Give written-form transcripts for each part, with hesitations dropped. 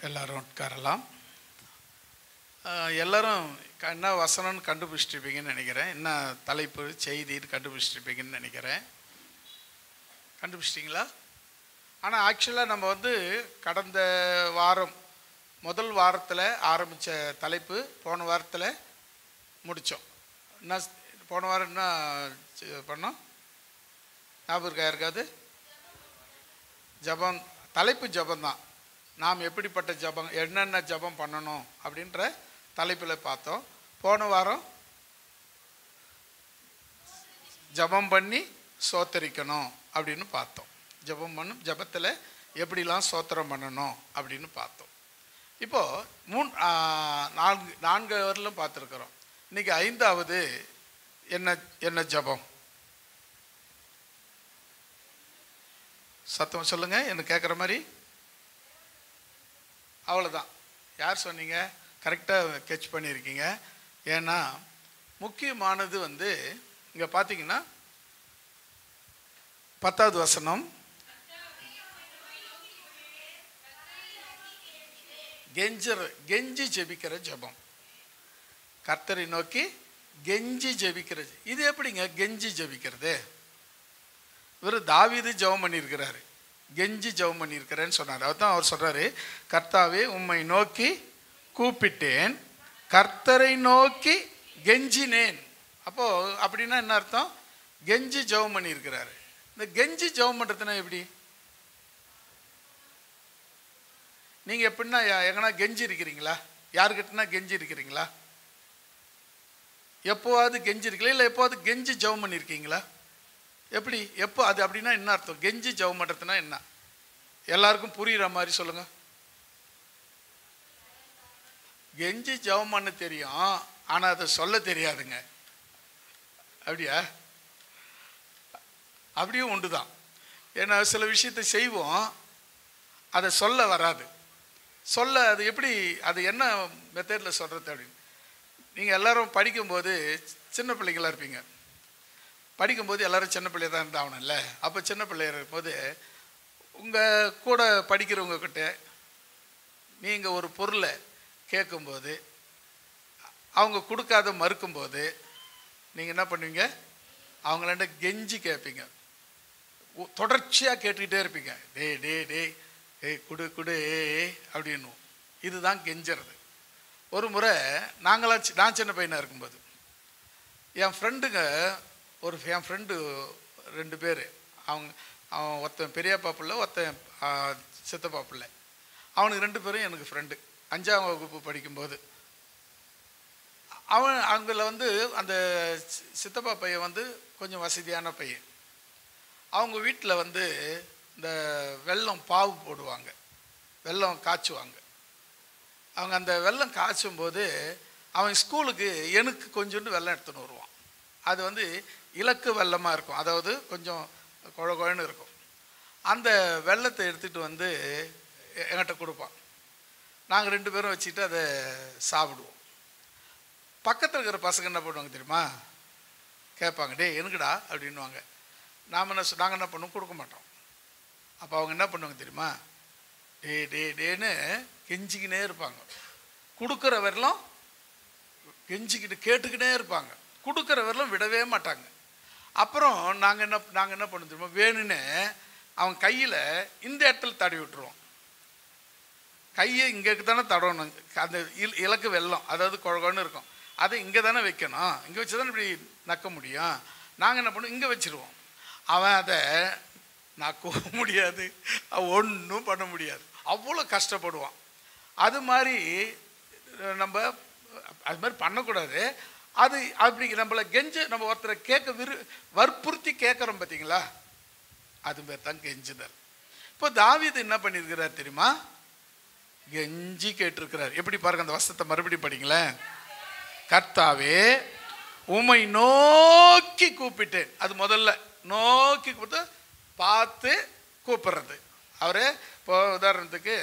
எல்லாரும் உட்காரலாம். எல்லாரும் என்ன வசனம்னு கண்டுபிடிச்சிருப்பீங்கன்னு நினைக்கிறேன். என்ன தலைப்பு செய்தின்னு கண்டுபிடிச்சிருப்பீங்கன்னு நினைக்கிறேன். கண்டுபிடிச்சிட்டிங்களா? ஆனால் ஆக்சுவலாக நம்ம கடந்த வாரம் முதல் வாரத்தில் ஆரம்பித்த தலைப்பு போன வாரத்தில் முடித்தோம். என்ன போன வாரம் என்ன பண்ணோம்? ஞாபகம் இருக்கா யாருக்காது? ஜபம். தலைப்பு ஜபம்தான். நாம் எப்படிப்பட்ட ஜபம், என்னென்ன ஜபம் பண்ணணும் அப்படின்ற தலைப்பில் பார்த்தோம். போன வாரம் ஜபம் பண்ணி சோத்தரிக்கணும் அப்படின்னு பார்த்தோம். ஜபத்தில் எப்படிலாம் சோத்திரம் பண்ணணும் அப்படின்னு பார்த்தோம். இப்போது நான்கு வரலும் பார்த்துருக்குறோம். இன்றைக்கி ஐந்தாவது என்ன ஜபம்? சத்தம் சொல்லுங்கள், எனக்கு கேட்குற மாதிரி. அவ்வளோதான். யார் சொன்னீங்க? கரெக்டாக கேட்ச் பண்ணியிருக்கீங்க. ஏன்னா முக்கியமானது இங்கே பார்த்தீங்கன்னா 10வது வசனம், கெஞ்சி ஜெபிக்கிற ஜெபம். கர்த்தரை நோக்கி கெஞ்சி ஜெபிக்கிறது. இது எப்படிங்க கெஞ்சி ஜெபிக்கிறது? இவர் தாவீது ஜெபம் பண்ணியிருக்கிறாரு, கெஞ்சி ஜெபம் பண்ணியிருக்கிறேன்னு சொன்னார். அதுதான் அவர் சொல்கிறாரு, கர்த்தாவே உம்மை நோக்கி கூப்பிட்டேன், கர்த்தரை நோக்கி கெஞ்சினேன். அப்போது அப்படின்னா என்ன அர்த்தம்? கெஞ்சி ஜெபம் பண்ணியிருக்கிறாரு. இந்த கெஞ்சி ஜெபம் பண்ணுறதுனா எப்படி? நீங்கள் எப்படின்னா எங்கன்னா கெஞ்சி இருக்கிறீங்களா? யாருக்கிட்டனா கெஞ்சி இருக்கிறீங்களா? எப்போவாது கெஞ்சி இருக்கீங்களா? இல்லை எப்போவாது கெஞ்சி ஜெபம் பண்ணியிருக்கீங்களா? எப்படி எப்போ அது அப்படின்னா என்ன அர்த்தம்? கெஞ்சி ஜெபம் பண்ணுறதுனா என்ன? எல்லாருக்கும் புரிகிற மாதிரி சொல்லுங்கள். கெஞ்சி ஜெபம் பண்ண தெரியும், ஆனால் அதை சொல்ல தெரியாதுங்க. அப்படியா? அப்படியும் உண்டு தான். ஏன்னா சில விஷயத்தை செய்வோம், அதை சொல்ல வராது. அது எப்படி, அது என்ன மெத்தடில் சொல்கிறது அப்படின்னு. நீங்கள் எல்லோரும் படிக்கும்போது சின்ன பிள்ளைங்களாக இருப்பீங்க. படிக்கும்போது எல்லோரும் சின்ன பிள்ளைய தான் இருந்தாகணும்ல. அப்போ சின்ன பிள்ளைய இருக்கும்போது உங்கள் கூட படிக்கிறவங்கக்கிட்ட நீங்கள் ஒரு பொருளை கேட்கும்போது அவங்க கொடுக்காத மறுக்கும்போது நீங்கள் என்ன பண்ணுவீங்க? அவங்களாண்ட கெஞ்சி கேட்பீங்க. தொடர்ச்சியாக கேட்டுக்கிட்டே இருப்பீங்க. டே குடு குடு அப்படின்னு. இதுதான் கெஞ்சுறது. ஒரு முறை நான் சின்ன பையனாக இருக்கும்போது என் ஃப்ரெண்டு 2 பேர். அவன் ஒருத்தன் பெரியப்பா பிள்ளை, ஒருத்தன் சித்தப்பா பிள்ளை. அவனுக்கு 2 பேரும் எனக்கு ஃப்ரெண்டு. 5ஆம் வகுப்பு படிக்கும்போது அவங்கள அந்த சித்தப்பா பையன் கொஞ்சம் வசதியான பையன். அவங்க வீட்டில் இந்த வெல்லம் பாவு போடுவாங்க, வெல்லம் காய்ச்சுவாங்க. அவங்க அந்த வெல்லம் காய்ச்சும் போது அவன் ஸ்கூலுக்கு எனக்கு கொஞ்சோண்டு வெல்லம் எடுத்துன்னு வருவான். அது இலக்கு வெல்லமாக இருக்கும், அதாவது கொஞ்சம் குழன்னு இருக்கும். அந்த வெல்லத்தை எடுத்துகிட்டு என்கிட்ட கொடுப்பான். நாங்கள் 2 பேரும் வச்சுக்கிட்டு அதை சாப்பிடுவோம். பக்கத்தில் இருக்கிற பசங்க என்ன பண்ணுவாங்க தெரியுமா? கேட்பாங்க, டே எனக்குடா அப்படின்வாங்க. நாங்கள் என்ன பண்ணுவோம்? கொடுக்க மாட்டோம். அப்போ அவங்க என்ன பண்ணுவாங்க தெரியுமா? டேன்னு கெஞ்சிக்கினே இருப்பாங்க. கொடுக்குற வரலாம் கெஞ்சிக்கிட்டு கேட்டுக்கிட்டே இருப்பாங்க. கொடுக்குற வரலாம் விடவே மாட்டாங்க. அப்புறம் நாங்கள் என்ன பண்ண தெரியுமா? வேணுன்னு அவன் கையில் இந்த இடத்துல தடவி விட்டுருவோம். கையை இங்கே தானே தடவணும். அந்த இலக்கு வெல்லம், அதாவது குழகுன்னு இருக்கும், அதை இங்கே தானே வைக்கணும். இங்கே வச்சு தானே இப்படி நக்க முடியும். நாங்கள் என்ன பண்ணுவோம்? இங்கே வச்சுருவோம். அவன் அதை நக்கவும் முடியாது, ஒன்றும் பண்ண முடியாது. அவ்வளோ கஷ்டப்படுவான். அது மாதிரி பண்ணக்கூடாது. அது அப்படி நம்மளை நம்ம ஒருத்தரை வற்புறுத்தி கேட்குறோம் பார்த்தீங்களா? அது பேர் தான் கெஞ்சுதல். இப்போ தாவீது என்ன பண்ணியிருக்கிறார் தெரியுமா? கெஞ்சி கேட்டிருக்கிறார். எப்படி பாருங்க, அந்த வசனத்தை மறுபடியும் படிங்களேன். கர்த்தாவே உம்மை நோக்கி கூப்பிட்டேன். அது முதல்ல நோக்கி கூப்பிட்டு பார்த்து கூப்பிடுறது. அவரே இப்போ உதாரணத்துக்கு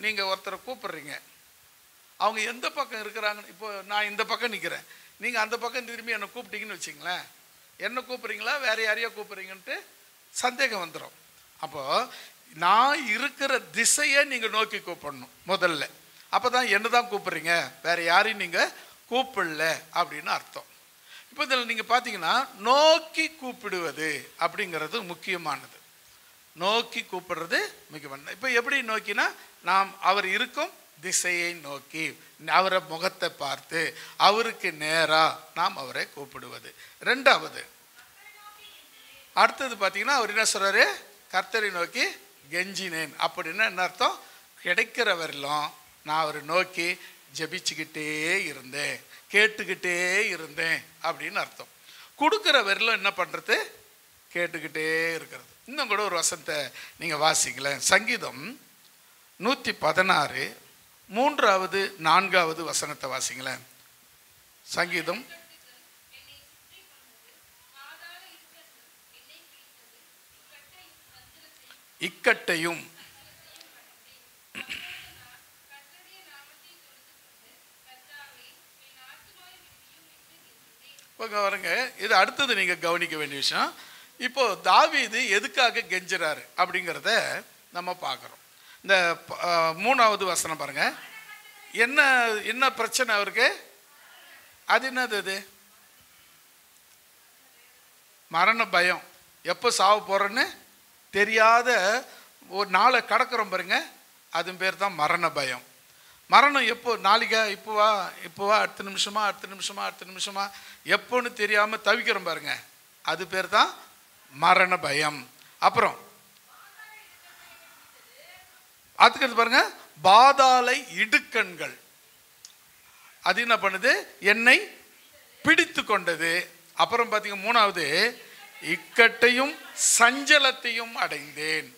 நீங்கள் ஒருத்தரை கூப்பிட்றீங்க, அவங்க எந்த பக்கம் இருக்கிறாங்கன்னு. இப்போ நான் இந்த பக்கம் நிற்கிறேன், நீங்கள் அந்த பக்கம் திரும்பி என்னை கூப்பிட்டீங்கன்னு வச்சிங்களேன். என்ன கூப்பிட்றீங்களா வேறு யாரையோ கூப்பிட்றீங்கன்ட்டு சந்தேகம் வந்துடும். அப்போது நான் இருக்கிற திசையை நீங்கள் நோக்கி கூப்பிடணும் முதல்ல. அப்போ தான் என்ன தான் கூப்பிட்றீங்க, வேற யாரையும் நீங்கள் கூப்பிடல அப்படின்னு அர்த்தம். இப்போ இதில் நீங்கள் பார்த்தீங்கன்னா நோக்கி கூப்பிடுவது அப்படிங்கிறது முக்கியமானது. நோக்கி கூப்பிடுறது முக்கியமானது. இப்போ எப்படி நோக்கினா, நாம் அவர் இருக்கும் திசையை நோக்கி அவரை முகத்தை பார்த்து அவருக்கு நேராக நாம் அவரை கூப்பிடுவது. ரெண்டாவது, அடுத்தது பார்த்தீங்கன்னா அவர் என்ன சொல்கிறாரு, கர்த்தரை நோக்கி கெஞ்சினேன் அப்படின்னா என்ன அர்த்தம், கிடைக்கிறவரெல்லாம் நான் அவரை நோக்கி ஜெபிச்சுக்கிட்டே இருந்தேன், கேட்டுக்கிட்டே இருந்தேன் அப்படின்னு அர்த்தம். கொடுக்குறவரெல்லாம் என்ன பண்ணுறது, கேட்டுக்கிட்டே இருக்கிறது. இன்னும் கூட ஒரு வசனத்தை நீங்கள் வாசிங்களேன். சங்கீதம் 116 3வது 4வது வசனத்தை வாசிங்களேன். சங்கீதம் இக்கட்டையும் வருங்க. இது அடுத்தது நீங்கள் கவனிக்க வேண்டிய விஷயம். இப்போ தாவீது எதுக்காக கெஞ்சுறாரு அப்படிங்கிறத நம்ம பார்க்குறோம். இந்த 3வது வசனம் பாருங்க. என்ன என்ன பிரச்சனை அவருக்கு, அது என்னது, அது மரண பயம். எப்போ சாவு போகிறேன்னு தெரியாத ஒரு நாளை கடக்கிறோம் பாருங்க, அது பேர் தான் மரண பயம். மரணம் எப்போ, நாளைக்கா, இப்போவா அடுத்த நிமிஷமா எப்போன்னு தெரியாமல் தவிக்கிறோம் பாருங்க, அது பேர் தான் மரண பயம். அப்புறம் அதுக்கு பாருங்க, பாதாளை இடுக்கண்கள், அது என்ன பண்ணுது, என்னை பிடித்து கொண்டது. அப்புறம் பார்த்தீங்க 3வது, இக்கட்டையும் சஞ்சலத்தையும் அடைந்தேன்.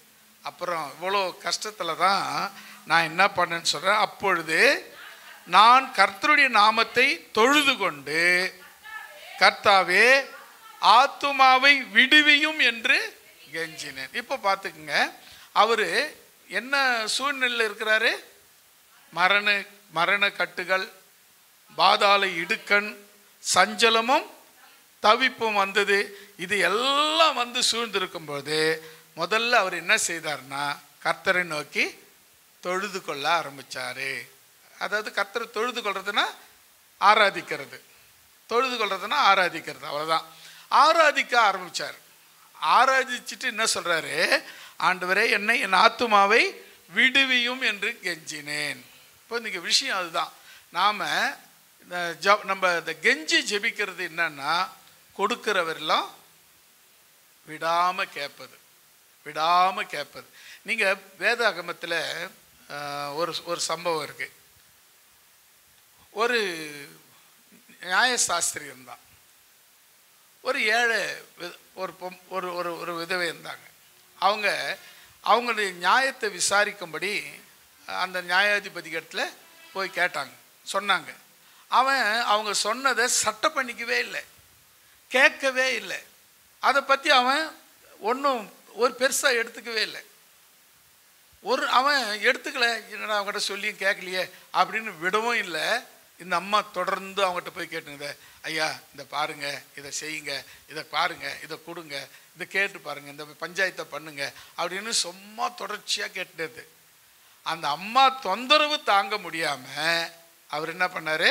அப்புறம் இவ்வளோ கஷ்டத்தில் தான் நான் என்ன பண்ணேன்னு சொல்கிறேன். அப்பொழுது நான் கர்த்தருடைய நாமத்தை தொழுது கொண்டு, கர்த்தாவே ஆத்துமாவை விடுவியும் என்று கெஞ்சினேன். இப்போ பார்த்துக்குங்க, அவர் என்ன சூழ்நிலையில் இருக்கிறாரு, மரண கட்டுகள், பாதாள இடுக்கண், சஞ்சலமும் தவிப்பும் வந்தது. இது எல்லாம் வந்து சூழ்ந்திருக்கும் போது முதல்ல அவர் என்ன செய்தார்னா, கர்த்தரை நோக்கி தொழுது கொள்ள ஆரம்பித்தார். அதாவது கர்த்தரை தொழுது கொள்றதுன்னா ஆராதிக்கிறது, தொழுது கொள்றதுன்னா ஆராதிக்கிறது, அவ்வளோதான். ஆராதிக்க ஆரம்பித்தார். ஆராதிச்சுட்டு என்ன சொல்கிறாரு, ஆண்டவரே என்னை என் ஆத்துமாவை விடுவியும் என்று கெஞ்சினேன். இப்போ இன்றைக்கி விஷயம் அதுதான். நாம் நம்ம இந்த கெஞ்சி ஜெபிக்கிறது என்னன்னா, கொடுக்கிறவரெல்லாம் விடாமல் கேட்பது. நீங்கள் வேதாகமத்தில் ஒரு சம்பவம் இருக்குது. ஒரு நியாயசாஸ்திரி இருந்தான், ஒரு ஏழை, ஒரு விதவை இருந்தாங்க. அவங்களுடைய நியாயத்தை விசாரிக்கும்படி அந்த நியாயாதிபதிகிட்ட போய் கேட்டாங்க, சொன்னாங்க. அவங்க சொன்னதை சட்டை பண்ணிக்கவே இல்லை, கேட்கவே இல்லை. அதை பற்றி அவன் ஒன்றும் ஒரு பெருசாக எடுத்துக்கவே இல்லை. அவன் எடுத்துக்கல, என்னடா அவங்ககிட்ட சொல்லியும் கேட்கலையே அப்படின்னு விடவும் இல்லை. இந்த அம்மா தொடர்ந்து அவங்ககிட்ட போய் கேட்டுங்க, ஐயா இதை பாருங்க, இதை செய்யுங்க, இதை பாருங்க, இதை கொடுங்க, இதை கேட்டு பாருங்க, இந்த பஞ்சாயத்தை பண்ணுங்க அப்படின்னு சும்மா தொடர்ச்சியாக கேட்டுது. அந்த அம்மா தொந்தரவு தாங்க முடியாமல் அவர் என்ன பண்ணார்,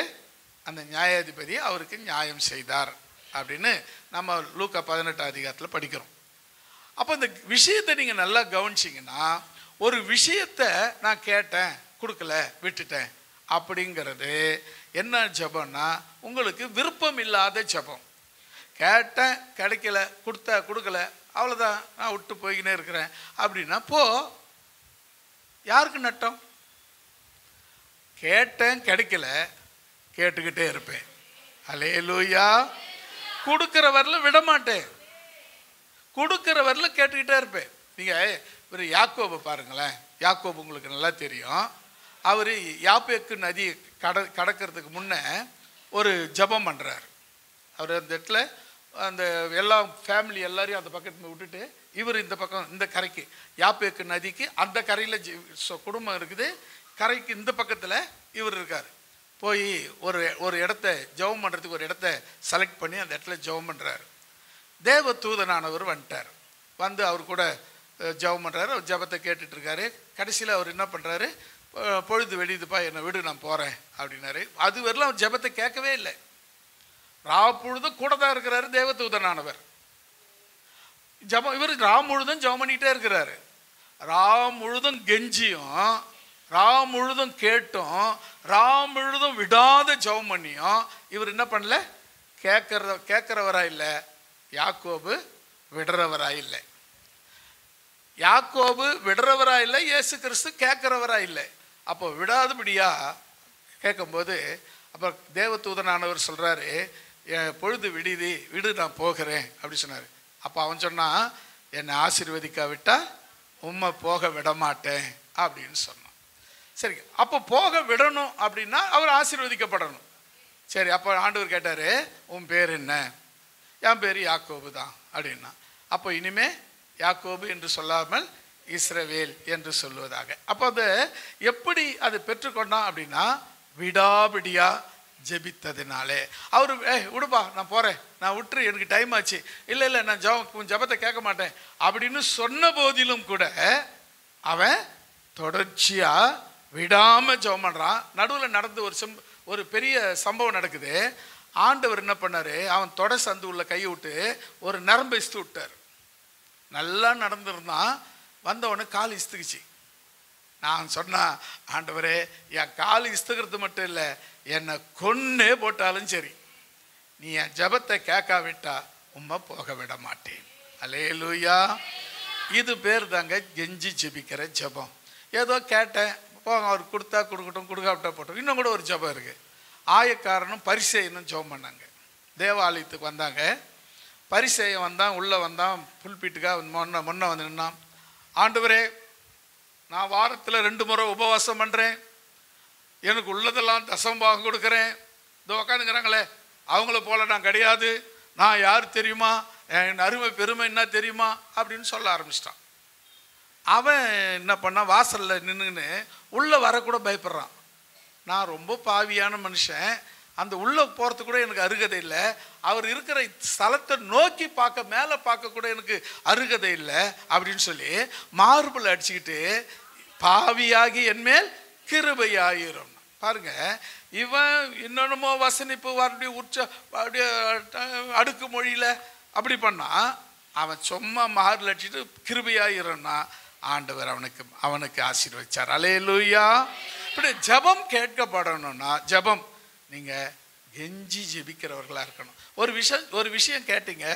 அந்த நியாயாதிபதி அவருக்கு நியாயம் செய்தார் அப்படின்னு நம்ம லூக்கா 18 அதிகாரத்தில் படிக்கிறோம். அப்போ இந்த விஷயத்தை நீங்கள் நல்லா கவனிச்சிங்கன்னா, ஒரு விஷயத்தை நான் கேட்டேன், கொடுக்கல, விட்டுட்டேன் அப்படிங்கிறது என்ன ஜபம்னா, உங்களுக்கு விருப்பம் இல்லாத ஜபம். கேட்டேன், கிடைக்கல, கொடுக்கல, அவ்வளோதான், நான் விட்டு போய்கினே இருக்கிறேன் அப்படின்னா யாருக்கு நட்டம்? கேட்டேன், கிடைக்கல, கேட்டுக்கிட்டே இருப்பேன். அல்லேலூயா. கொடுக்கிறவரில் விட மாட்டேன், கொடுக்கிறவரில் கேட்டுக்கிட்டே இருப்பேன். நீங்கள் ஒரு யாக்கோபை பாருங்களேன். யாக்கோபு உங்களுக்கு நல்லா தெரியும். அவர் யாப்பேக்கு நதி கடக்கிறதுக்கு முன்னே ஒரு ஜபம் பண்ணுறார். அவர் அந்த இடத்துல அந்த எல்லா ஃபேமிலி எல்லாரையும் அந்த பக்கத்தில் விட்டுட்டு இவர் இந்த பக்கம், இந்த கரைக்கு, யாப்பேக்கு நதிக்கு அந்த கரையில் குடும்பம் இருக்குது, கரைக்கு இந்த பக்கத்தில் இவர் இருக்கார். போய் ஒரு இடத்த ஜெபம் பண்ணுறதுக்கு ஒரு இடத்த செலக்ட் பண்ணி அந்த இடத்துல ஜெபம் பண்ணுறாரு. தேவ தூதனானவர் வந்துட்டார். வந்து அவர் கூட ஜெபம் பண்ணுறாரு. அவர் ஜெபத்தை கேட்டுட்டு இருக்காரு. கடைசியில் அவர் என்ன பண்ணுறாரு, பொழுது வெடிதுப்பா, என்னை விடு, நான் போகிறேன் அப்படின்னாரு. அது வரலாம் அவர் ஜெபத்தை கேட்கவே இல்லை. பொழுதும் கூட தான் இருக்கிறாரு தேவதூதனானவர். இவர் முழுதும் ஜெபம் பண்ணிகிட்டே இருக்கிறாரு. முழுதும் கெஞ்சியும், முழுதும் கேட்டும், முழுதும் விடாத ஜெபம் பண்ணியும் இவர் என்ன பண்ணல, கேட்கிறவரா இல்லை. யாக்கோபு விடுறவரா இல்லை. யாக்கோபு விடுறவரா இல்லை, இயேசு கிறிஸ்து கேட்கிறவரா இல்லை. அப்போ விடாதபடியா கேட்கும்போது அப்போ தேவதூதனானவர் சொல்றாரு, பொழுது விடு, நான் போகிறேன் அப்படி சொன்னார். அப்போ அவன் சொன்னான், என்னை ஆசீர்வதிக்காவிட்டா உம்மை போக விட மாட்டேன் அப்படின்னு சொன்னான். சரி, அப்போ போக விடணும் அப்படின்னா அவர் ஆசீர்வதிக்கப்படணும். சரி, அப்போ ஆண்டவர் கேட்டார், உன் பேர் என்ன? என் பேர் யாக்கோபு தான் அப்படின்னா. அப்போ இனிமே யாக்கோபு என்று சொல்லாமல் இஸ்ரவேல் என்று சொல்லுவதாக. அப்போ அது எப்படி அது பெற்றுக்கொண்டான் அப்படின்னா, விடாபிடியா ஜெபித்ததினாலே. அவர் விடுப்பா, நான் போகிறேன், நான் விட்டுரு, எனக்கு டைம் ஆச்சு, இல்லை நான் ஜெபத்தை கேட்க மாட்டேன் அப்படின்னு சொன்ன போதிலும் கூட அவன் தொடர்ச்சியாக விடாமல் ஜெபம் பண்ணுறான். நடுவில் நடந்து ஒரு பெரிய சம்பவம் நடக்குது. ஆண்டவர் என்ன பண்ணார், அவன் தொடை சந்து உள்ள கையை விட்டு ஒரு நரம்பை இஸ்து விட்டார். நல்லா நடந்துருந்தான். வந்தவொடனே கால் இஸ்துக்குச்சு. நான் சொன்னேன், ஆண்டவரே, என் கால் இஸ்துக்கிறது மட்டும் இல்லை, என்னை கொன்னே போட்டாலும் சரி, நீ என் ஜெபத்தை கேட்காவிட்டா உம்மை போக விட மாட்டேன். அல்லேலூயா. இது பேர் தாங்க கெஞ்சி ஜெபிக்கிற ஜெபம். ஏதோ கேட்டேன், போங்க, அவர் கொடுத்தா கொடுக்கட்டும், கொடுக்காவிட்டா போட்டோம். இன்னும் கூட ஒரு ஜெபம் இருக்குது. ஆயக்காரனும் பரிசேயனும் ஜெபம் பண்ணாங்க. தேவாலயத்துக்கு வந்தாங்க. பரிசேயன் வந்தான், உள்ளே வந்தான், புல்பீட்டுக்காக முன்ன வந்து நின்னான். ஆண்டவரே, நான் வாரத்தில் 2 முறை உபவாசம் பண்ணுறேன், எனக்கு உள்ளதெல்லாம் தசம்பாகம் கொடுக்குறேன், இதோ உக்காந்துங்கிறாங்களே அவங்கள போல நான் கிடையாது, நான் யார் தெரியுமா, என் அருமை பெருமை என்ன தெரியுமா அப்படின்னு சொல்ல ஆரம்பிச்சிட்டான். அவன் என்ன பண்ணான், வாசலில் நின்றுன்னு உள்ளே வரக்கூட பயப்படுறான். நான் ரொம்ப பாவியான மனுஷன், அந்த உள்ளே போகிறது கூட எனக்கு அருகதை இல்லை, அவர் இருக்கிற ஸ்தலத்தை நோக்கி பார்க்க, மேலே பார்க்க கூட எனக்கு அருகதை இல்லை அப்படின்னு சொல்லி மார்பிள் அடிச்சுக்கிட்டு, பாவியாகி என்மேல் கிருபையாயிரும். பாருங்க, இவன் இன்னொன்னுமோ வசனிப்பு அப்படி அப்படியே அடுக்கு மொழியில் அப்படி பண்ணா, அவன் சும்மா மார்பிள் அடிச்சுட்டு கிருபையாயிரம்னா ஆண்டவர் அவனுக்கு ஆசீர்வதிச்சார். அல்லேலூயா. இப்படி ஜெபம் கேட்கப்படணும்னா, ஜெபம் நீங்கள் கெஞ்சி ஜெபிக்கிறவர்களாக இருக்கணும். ஒரு விஷயம் கேட்டீங்க,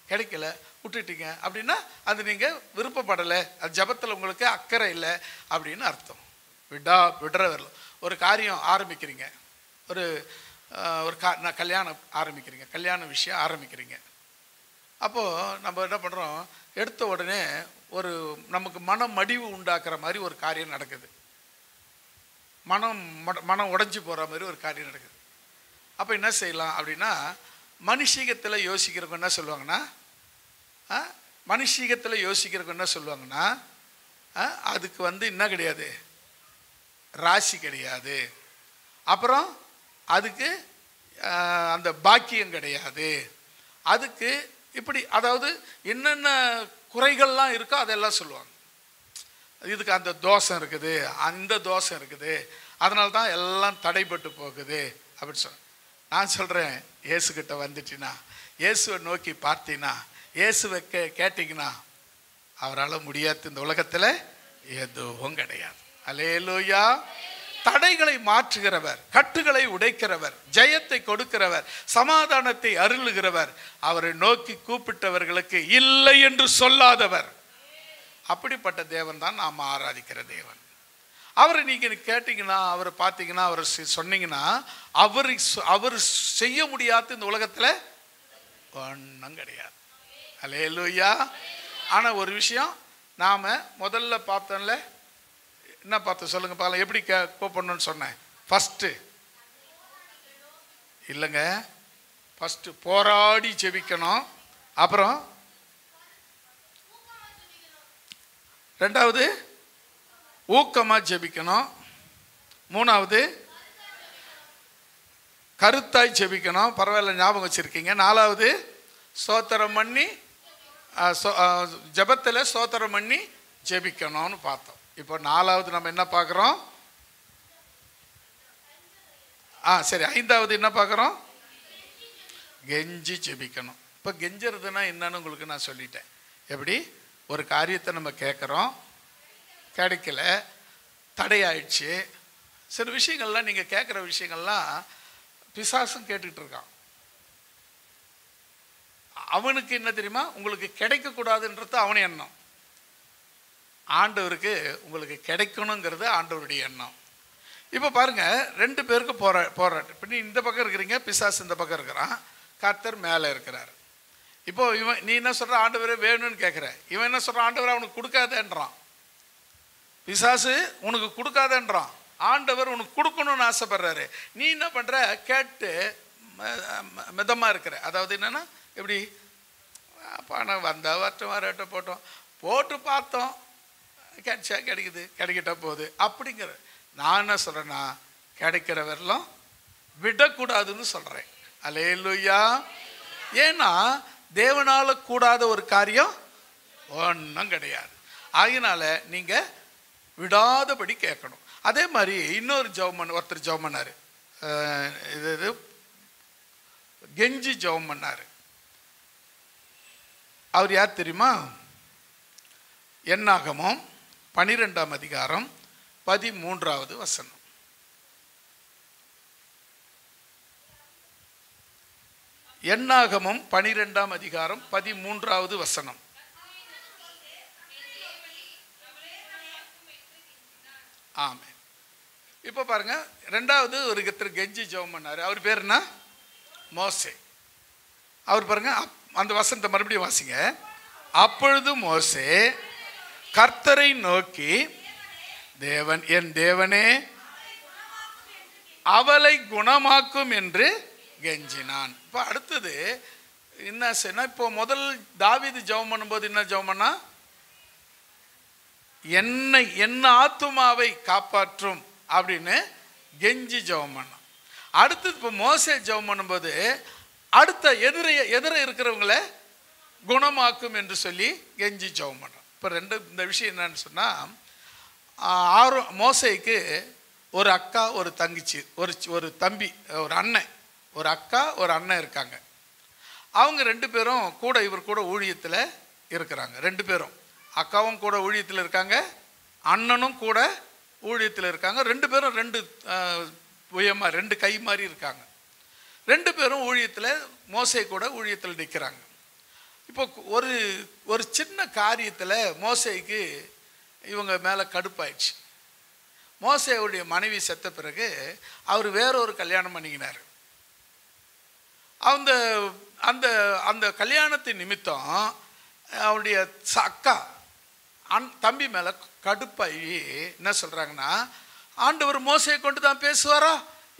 கிடைக்கல, விட்டுட்டீங்க அப்படின்னா அது நீங்கள் விருப்பப்படலை, அது ஜெபத்தில் உங்களுக்கு அக்கறை இல்லை அப்படின்னு அர்த்தம். விடுறவர்கள். ஒரு காரியம் ஆரம்பிக்கிறீங்க, கல்யாணம் ஆரம்பிக்கிறீங்க, கல்யாண விஷயம் ஆரம்பிக்கிறீங்க. அப்போது நம்ம என்ன பண்ணுறோம், எடுத்த உடனே நமக்கு மடிவு உண்டாக்குற மாதிரி ஒரு காரியம் நடக்குது, மனம் உடைஞ்சு போகிற மாதிரி ஒரு காரியம் நடக்குது. அப்போ என்ன செய்யலாம் அப்படின்னா, மனுஷீகத்தில் யோசிக்கிறவங்க என்ன சொல்லுவாங்கன்னா, அதுக்கு என்ன கிடையாது, ராசி கிடையாது, அப்புறம் அதுக்கு அந்த பாக்கியம் கிடையாது, அதுக்கு இப்படி, அதாவது என்னென்ன குறைகள்லாம் இருக்கோ அதெல்லாம் சொல்லுவாங்க. இதுக்கு அந்த தோஷம் இருக்குது, அந்த தோஷம் இருக்குது, அதனால தான் எல்லாம் தடைப்பட்டு போகுது அப்படின்னு சொல்ல. நான் சொல்கிறேன், இயேசுக்கிட்ட வந்துட்டினா, இயேசுவை நோக்கி பார்த்தீங்கன்னா, இயேசுவை கேட்டிங்கன்னா அவரால் முடியாது இந்த உலகத்தில் எதுவும் கிடையாது. அல்லேலூயா. தடைகளை மாற்றுகிறவர், கட்டுகளை உடைக்கிறவர், ஜெயத்தை கொடுக்கிறவர், சமாதானத்தை அருளுகிறவர், அவரை நோக்கி கூப்பிட்டவர்களுக்கு இல்லை என்று சொல்லாதவர். அப்படிப்பட்ட தேவன் தான் நாம் ஆராதிக்கிற தேவன். அவரை நீங்கள் கேட்டிங்கன்னா, அவரை பார்த்தீங்கன்னா, அவரை சொன்னீங்கன்னா, அவர் செய்ய முடியாத இந்த உலகத்தில் ஒன்றும் கிடையாது. அல்லேலூயா. ஆனால் ஒரு விஷயம், நாம் முதல்ல பார்த்தோம்ல, என்ன பார்த்து சொல்லுங்க பார்க்கலாம், எப்படி கூப்பிடணும்னு சொன்னேன். ஃபஸ்ட்டு இல்லைங்க, ஃபஸ்ட்டு போராடி ஜெபிக்கணும், அப்புறம் ரெண்டாவது ஊக்கமாக ஜெபிக்கணும், மூணாவது கருத்தாய் ஜெபிக்கணும், பரவாயில்ல ஞாபகம் வச்சுருக்கீங்க, நாலாவது ஸ்தோத்திரம் பண்ணி ஜெபத்தில் ஸ்தோத்திரம் பண்ணி ஜெபிக்கணும்னு பார்த்தோம். இப்போ 4வது நம்ம என்ன பார்க்குறோம்? சரி, 5வது என்ன பார்க்குறோம்? கெஞ்சி ஜெபிக்கணும். இப்போ கெஞ்சுறதுன்னா என்னன்னு உங்களுக்கு நான் சொல்லிட்டேன். எப்படி ஒரு காரியத்தை நம்ம கேட்குறோம், கிடைக்கல, தடையாயிடுச்சு. சில விஷயங்கள்லாம் நீங்கள் கேட்குற விஷயங்கள்லாம் பிசாசும் கேட்டுக்கிட்டு இருக்கான். அவனுக்கு என்ன தெரியுமா? உங்களுக்கு கிடைக்கக்கூடாதுன்றது அவன் எண்ணம். ஆண்டவருக்கு உங்களுக்கு கிடைக்கணுங்கிறது ஆண்டவருடைய எண்ணம். இப்போ பாருங்கள், 2 பேருக்கு போராட்டம். இப்போ நீ இந்த பக்கம் இருக்கிறீங்க, பிசாசு இந்த பக்கம் இருக்கிறான், கர்த்தர் மேலே இருக்கிறார். இப்போ நீ என்ன சொல்கிற? ஆண்டவரே வேணும்னு கேட்குற. இவன் என்ன சொல்கிறான்? ஆண்டவர் அவனுக்கு கொடுக்காதேன்றான். பிசாசு உனக்கு கொடுக்காதேன்றான், ஆண்டவர் உனக்கு கொடுக்கணும்னு ஆசைப்படுறாரு. நீ என்ன பண்ணுற? கேட்டு மிதமாக இருக்கிற. அதாவது என்னென்னா, எப்படி பணம் வந்தால் வரட்டும் போட்டு பார்த்தோம், கிடைச்சா கிடைக்குது, கிடைக்கிட்ட போகுது அப்படிங்கிற. நான் என்ன சொல்கிறேன்னா, கிடைக்கிற வரலாம் விடக்கூடாதுன்னு சொல்கிறேன். அல்லேலூயா. ஏன்னா தேவனால கூடாத ஒரு காரியம் ஒன்றும் கிடையாது. ஆகினால நீங்கள் விடாதபடி கேட்கணும். அதே மாதிரி இன்னொரு ஒருத்தர் ஜெபம் பண்ணார். இது கெஞ்சி ஜெபம் பண்ணார். அவர் யார் தெரியுமா? என்னாகமம் 12ஆம் அதிகாரம் 13வது வசனம். என்னாகமம் 12ஆம் அதிகாரம் 13வது வசனம். ஆமே. இப்போ பாருங்க, 2வது ஒரு கெஞ்சி ஜெபம் பண்ணாரு. அவர் பேர் என்ன? மோசே. அவர் பாருங்க, அந்த வசனத்தை மறுபடியும் வாசிங்க. அப்பொழுது மோசே கர்த்தரை நோக்கி, தேவன் என் தேவனே அவளை குணமாக்கும் என்று கெஞ்சினான். இப்போ அடுத்தது என்ன செய்யணும்? இப்போ முதல் தாவீது ஜெபம் பண்ணும்போது என்ன ஜெபம் பண்ணா? என் ஆத்துமாவை காப்பாற்றும் அப்படின்னு கெஞ்சி ஜெபம் பண்ணான். அடுத்தது இப்போ மோசே ஜெபம் பண்ணும்போது அடுத்த எதிர இருக்கிறவங்களை குணமாக்கும் என்று சொல்லி கெஞ்சி ஜெபம் பண்ணான். இப்போ இந்த விஷயம் என்னன்னு சொன்னால், மோசேக்கு ஒரு அக்கா, ஒரு தங்கச்சி, ஒரு தம்பி, ஒரு அண்ணன், ஒரு அக்கா, ஒரு அண்ணன் இருக்காங்க. அவங்க 2 பேரும் கூட இவர் கூட ஊழியத்தில் இருக்கிறாங்க. 2 பேரும், அக்காவும் கூட ஊழியத்தில் இருக்காங்க, அண்ணனும் கூட ஊழியத்தில் இருக்காங்க. 2 பேரும் 2 உயமா 2 கை மாதிரி இருக்காங்க. 2 பேரும் ஊழியத்தில், மோசே கூட ஊழியத்தில் நிற்கிறாங்க. இப்போ ஒரு சின்ன காரியத்தில் மோசேக்கு இவங்க மேலே கடுப்பாயிடுச்சு. மோசேவுடைய மனைவி செத்த பிறகு அவர் வேறொரு கல்யாணம் பண்ணிக்கினார். அந்த அந்த அந்த கல்யாணத்தின் நிமித்தம் அவருடைய அக்கா தம்பி மேலே கடுப்பாகி என்ன சொல்கிறாங்கன்னா, ஆண்டவர் மோசையை கொண்டு தான் பேசுவாரா?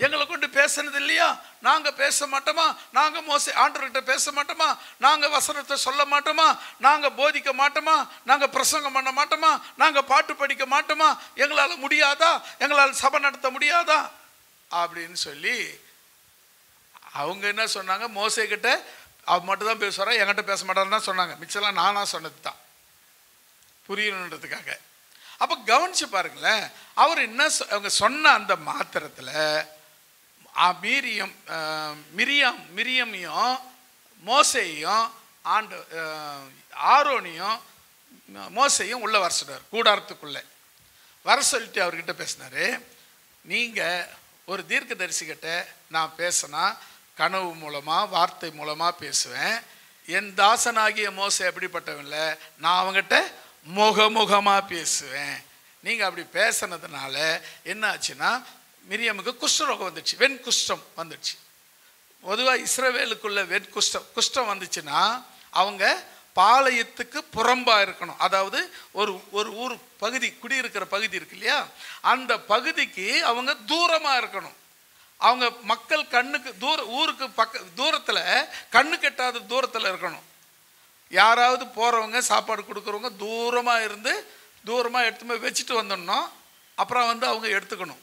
எங்களை கொண்டு பேசுனது இல்லையா? நாங்கள் பேச மாட்டோமா? நாங்கள் ஆண்டவர்கிட்ட பேச மாட்டோமா? நாங்கள் வசனத்தை சொல்ல மாட்டோமா? நாங்கள் போதிக்க மாட்டோமா? நாங்கள் பிரசங்கம் பண்ண மாட்டோமா? நாங்கள் பாட்டு படிக்க மாட்டோமா? எங்களால் முடியாதா? எங்களால் சபை நடத்த முடியாதா? அப்படின்னு சொல்லி அவங்க என்ன சொன்னாங்க, மோசே கிட்ட அவர் மட்டும் தான் பேசுவாரா, என்கிட்ட பேச மாட்டாருன்னு தான் சொன்னாங்க. மிச்சம்லாம் நானாக சொன்னது தான், புரியணுன்றதுக்காக. அப்போ கவனிச்சு பாருங்களேன், அவர் என்ன அவங்க சொன்ன அந்த மாத்திரத்தில் மிரியமையும் மோசையும் ஆரோனையும் மோசையும் உள்ள வர சொன்னார். கூடாரத்துக்குள்ளே வர சொல்லிட்டு அவர்கிட்ட பேசினார், நீங்கள் ஒரு தீர்க்கதரிசிக்கிட்ட நான் பேசினா கனவு மூலமாக வார்த்தை மூலமாக பேசுவேன். என் தாசனாகிய மோசை எப்படிப்பட்டவன்ல, நான் அவங்ககிட்ட முகமுகமாக பேசுவேன். நீங்கள் அப்படி பேசுனதுனால என்ன ஆச்சுன்னா, மிரியமுக்கு குஷ்டரோகம் வந்துடுச்சு, வெண் குஷ்டம் வந்துடுச்சு. பொதுவாக இஸ்ரவேலுக்குள்ள வெண் குஷ்டம் வந்துச்சுன்னா அவங்க பாளையத்துக்கு புறம்பாக இருக்கணும். அதாவது ஒரு ஊர் பகுதி, குடியிருக்கிற பகுதி இருக்கு இல்லையா, அந்த பகுதிக்கு அவங்க தூரமாக இருக்கணும். அவங்க மக்கள் கண்ணுக்கு ஊருக்கு தூரத்தில், கண்ணு கெட்டாத தூரத்தில் இருக்கணும். யாராவது போகிறவங்க சாப்பாடு கொடுக்குறவங்க தூரமாக இருந்து தூரமாக எடுத்து போய் வச்சுட்டு வந்துடணும். அப்புறம் அவங்க எடுத்துக்கணும்.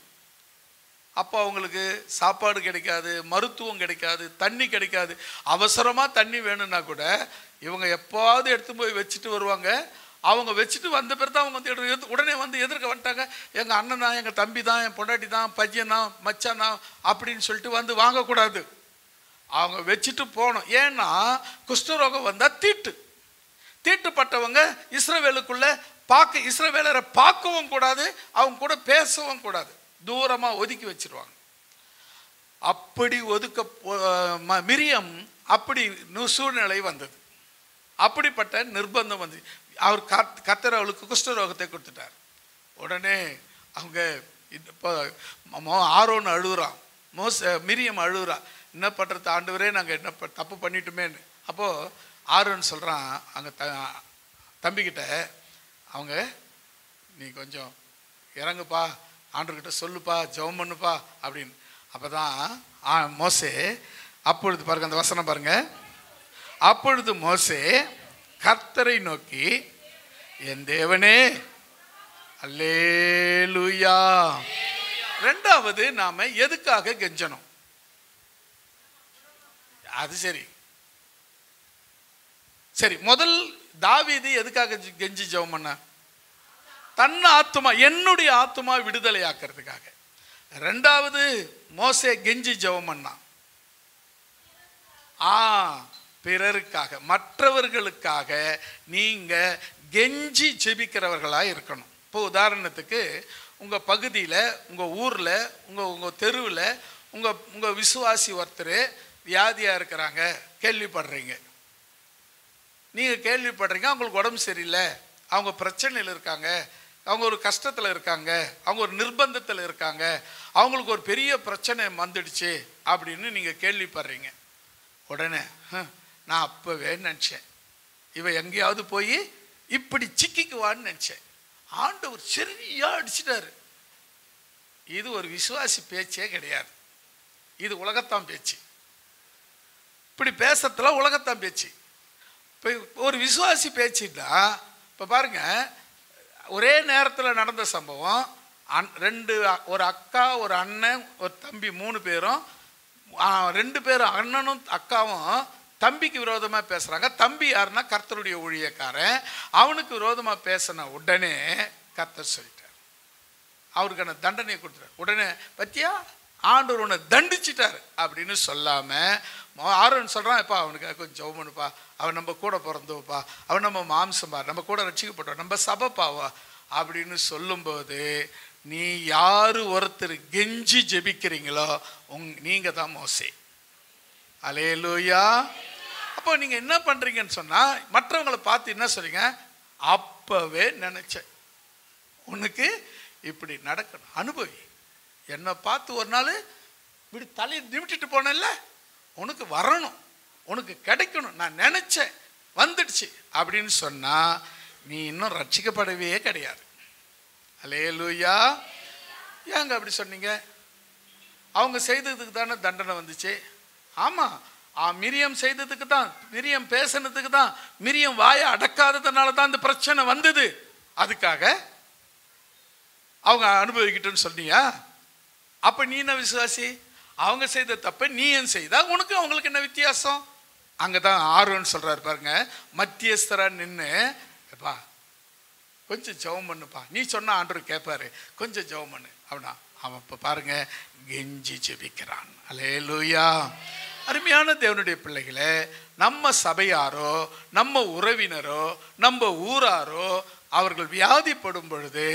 அப்போ அவங்களுக்கு சாப்பாடு கிடைக்காது, மருத்துவம் கிடைக்காது, தண்ணி கிடைக்காது. அவசரமாக தண்ணி வேணும்னா கூட இவங்க எப்போவாவது எடுத்து போய் வச்சுட்டு வருவாங்க. அவங்க வச்சுட்டு வந்த பிறகு தான் அவங்க வந்து உடனே வந்து எதிர்க்க வந்துட்டாங்க. எங்கள் அண்ணன் தான், எங்கள் தம்பி தான், என் பொண்டாட்டி தான், பையன் தான், மச்சான் தான் அப்படின்னு சொல்லிட்டு வந்து வாங்கக்கூடாது. அவங்க வச்சுட்டு போகணும். ஏன்னா குஷ்டரோகம் வந்தால் தீட்டுப்பட்டவங்க இஸ்ரவேலுக்குள்ள இஸ்ரவேலரை பார்க்கவும் கூடாது, அவங்க கூட பேசவும் கூடாது, தூரமாக ஒதுக்கி வச்சிருவாங்க. அப்படி மிரியம் அப்படி சூழ்நிலை வந்தது. அப்படிப்பட்ட நிர்பந்தம் வந்து அவர் கர்த்தர் அவளுக்கு குஷ்டரோகத்தை கொடுத்துட்டார். உடனே அவங்க இப்போ ஆரோன் அழுகுறான், மிரியம் அழுகுறா, என்ன பண்ணுறது ஆண்டவரே, நாங்கள் என்ன தப்பு பண்ணிட்டோமேன்னு. அப்போது ஆரோன் சொல்கிறான் அங்கே தம்பிக்கிட்ட, அவங்க நீ கொஞ்சம் இறங்குப்பா, ஆண்டவர்கிட்ட சொல்லுப்பா, ஜெபம் பண்ணுப்பா அப்படின்னு. அப்போ தான் மோசே, அப்பொழுது பாருங்க அந்த வசனம் பாருங்க, அப்பொழுது மோசே கர்த்தரை நோக்கி, என் தேவனே, அல்லேலூயா. ரெண்டாவது நாம எதுக்காக கெஞ்சணும்? அது சரி, முதல் தாவீது எதுக்காக கெஞ்சி ஜெபம் பண்ண? தன் ஆத்துமா, என்னுடைய ஆத்துமா விடுதலை ஆக்கிறதுக்காக. ரெண்டாவது மோசே கெஞ்சி ஜெபம் பண்ணான் பிறருக்காக, மற்றவர்களுக்காக. நீங்க கெஞ்சி ஜெபிக்கிறவர்களாக இருக்கணும். இப்போ உதாரணத்துக்கு உங்கள் பகுதியில், உங்கள் ஊரில், உங்கள் தெருவில் உங்கள் விசுவாசி ஒருத்தர் வியாதியாக இருக்கிறாங்க, கேள்விப்படுறீங்க. நீங்கள் கேள்விப்படுறீங்க, அவங்களுக்கு உடம்பு சரியில்லை, அவங்க பிரச்சனையில் இருக்காங்க, அவங்க ஒரு கஷ்டத்தில் இருக்காங்க, அவங்க ஒரு நிர்பந்தத்தில் இருக்காங்க, அவங்களுக்கு ஒரு பெரிய பிரச்சனை வந்துடுச்சு அப்படின்னு நீங்கள் கேள்விப்படுறீங்க. உடனே நான் அப்போவே நினச்சேன், இவன் எங்கேயாவது போய் இப்படி சிக்கிக்குவான்னு நினச்சேன். ஆண்டவர் சரியா அடிச்சிட்டாரு. இது ஒரு விசுவாசி பேச்சே கிடையாது, இது உலகத்தான் பேச்சு. இப்படி பேசுறதுல உலகத்தான் பேச்சு. இப்போ ஒரு விசுவாசி பேச்சுன்னா, இப்போ பாருங்க, ஒரே நேரத்தில் நடந்த சம்பவம். ஒரு அக்கா, ஒரு அண்ணன், ஒரு தம்பி, 3 பேரும், 2 பேரும் அண்ணனும் அக்காவும் தம்பிக்கு விரோதமாக பேசுகிறாங்க. தம்பி யாருன்னா கர்த்தருடைய ஊழியக்காரன். அவனுக்கு விரோதமாக பேசின உடனே கர்த்தர் சொல்லிட்டார், அவருக்கான தண்டனையை கொடுத்துட்டார். உடனே பத்தியா ஆண்டவர் உன்னை தண்டிச்சிட்டார் அப்படின்னு சொல்லாமல் ஆரோன் சொல்கிறான், எப்பா அவனுக்கு கொஞ்சம் ஜெபம் பண்ணுப்பா, அவன் நம்ம கூட பிறந்தோப்பா, அவன் நம்ம மாம்சம்பா, நம்ம கூட ரட்சிக்கப்பட்டோம், நம்ம சபைப்பாவா அப்படின்னு சொல்லும்போது, நீ யார் ஒருத்தர் கெஞ்சி ஜெபிக்கிறீங்களோ நீங்கள் தான் மோசே. அல்லேலூயா. அப்போ நீங்கள் என்ன பண்ணுறீங்கன்னு சொன்னால், மற்றவங்களை பார்த்து என்ன சொல்றீங்க? அப்போவே நினச்சேன் உனக்கு இப்படி நடக்கணும், அனுபவி. என்னை பார்த்து ஒரு நாள் இப்படி தலையை நிமிட்டிட்டு போனேன்ல, உனக்கு வரணும், உனக்கு கிடைக்கணும், நான் நினச்சேன், வந்துடுச்சு அப்படின்னு சொன்னால் நீ இன்னும் ரட்சிக்கப்படவே கிடையாது. அல்லேலூயா. ஏங்க அப்படி சொன்னீங்க? அவங்க செய்ததுக்கு தானே தண்டனை வந்துச்சு. ஆமாம், மிரியம் செய்ததுக்கு தான், மிரியம் பேசினதுக்கு தான், மிரியம் வாயை அடக்காததுனால தான் இந்த பிரச்சனை வந்தது. அதுக்காக அவங்க அனுபவிக்கிட்டேன்னு சொன்னியா? அப்போ நீ என்ன விசுவாசி? அவங்க செய்த தப்பை நீ ஏன் செய்தா? உனக்கு அவங்களுக்கு என்ன வித்தியாசம்? அங்கே தான் ஆர்வன்னு சொல்கிறாரு பாருங்க, மத்தியஸ்தரா நின்று, எப்பா கொஞ்சம் ஜெபம் பண்ணுப்பா, நீ சொன்ன ஆண்டவர் கேட்பாரு, கொஞ்சம் ஜெபம் பண்ணு அப்படின்னா அவன் இப்போ பாருங்க கெஞ்சி ஜெபிக்கிறான். அல்லேலூயா. அருமையான தேவனுடைய பிள்ளைகளே, நம்ம சபையாரோ, நம்ம உறவினரோ, நம்ம ஊராரோ அவர்கள் வியாதிப்படும் பொழுது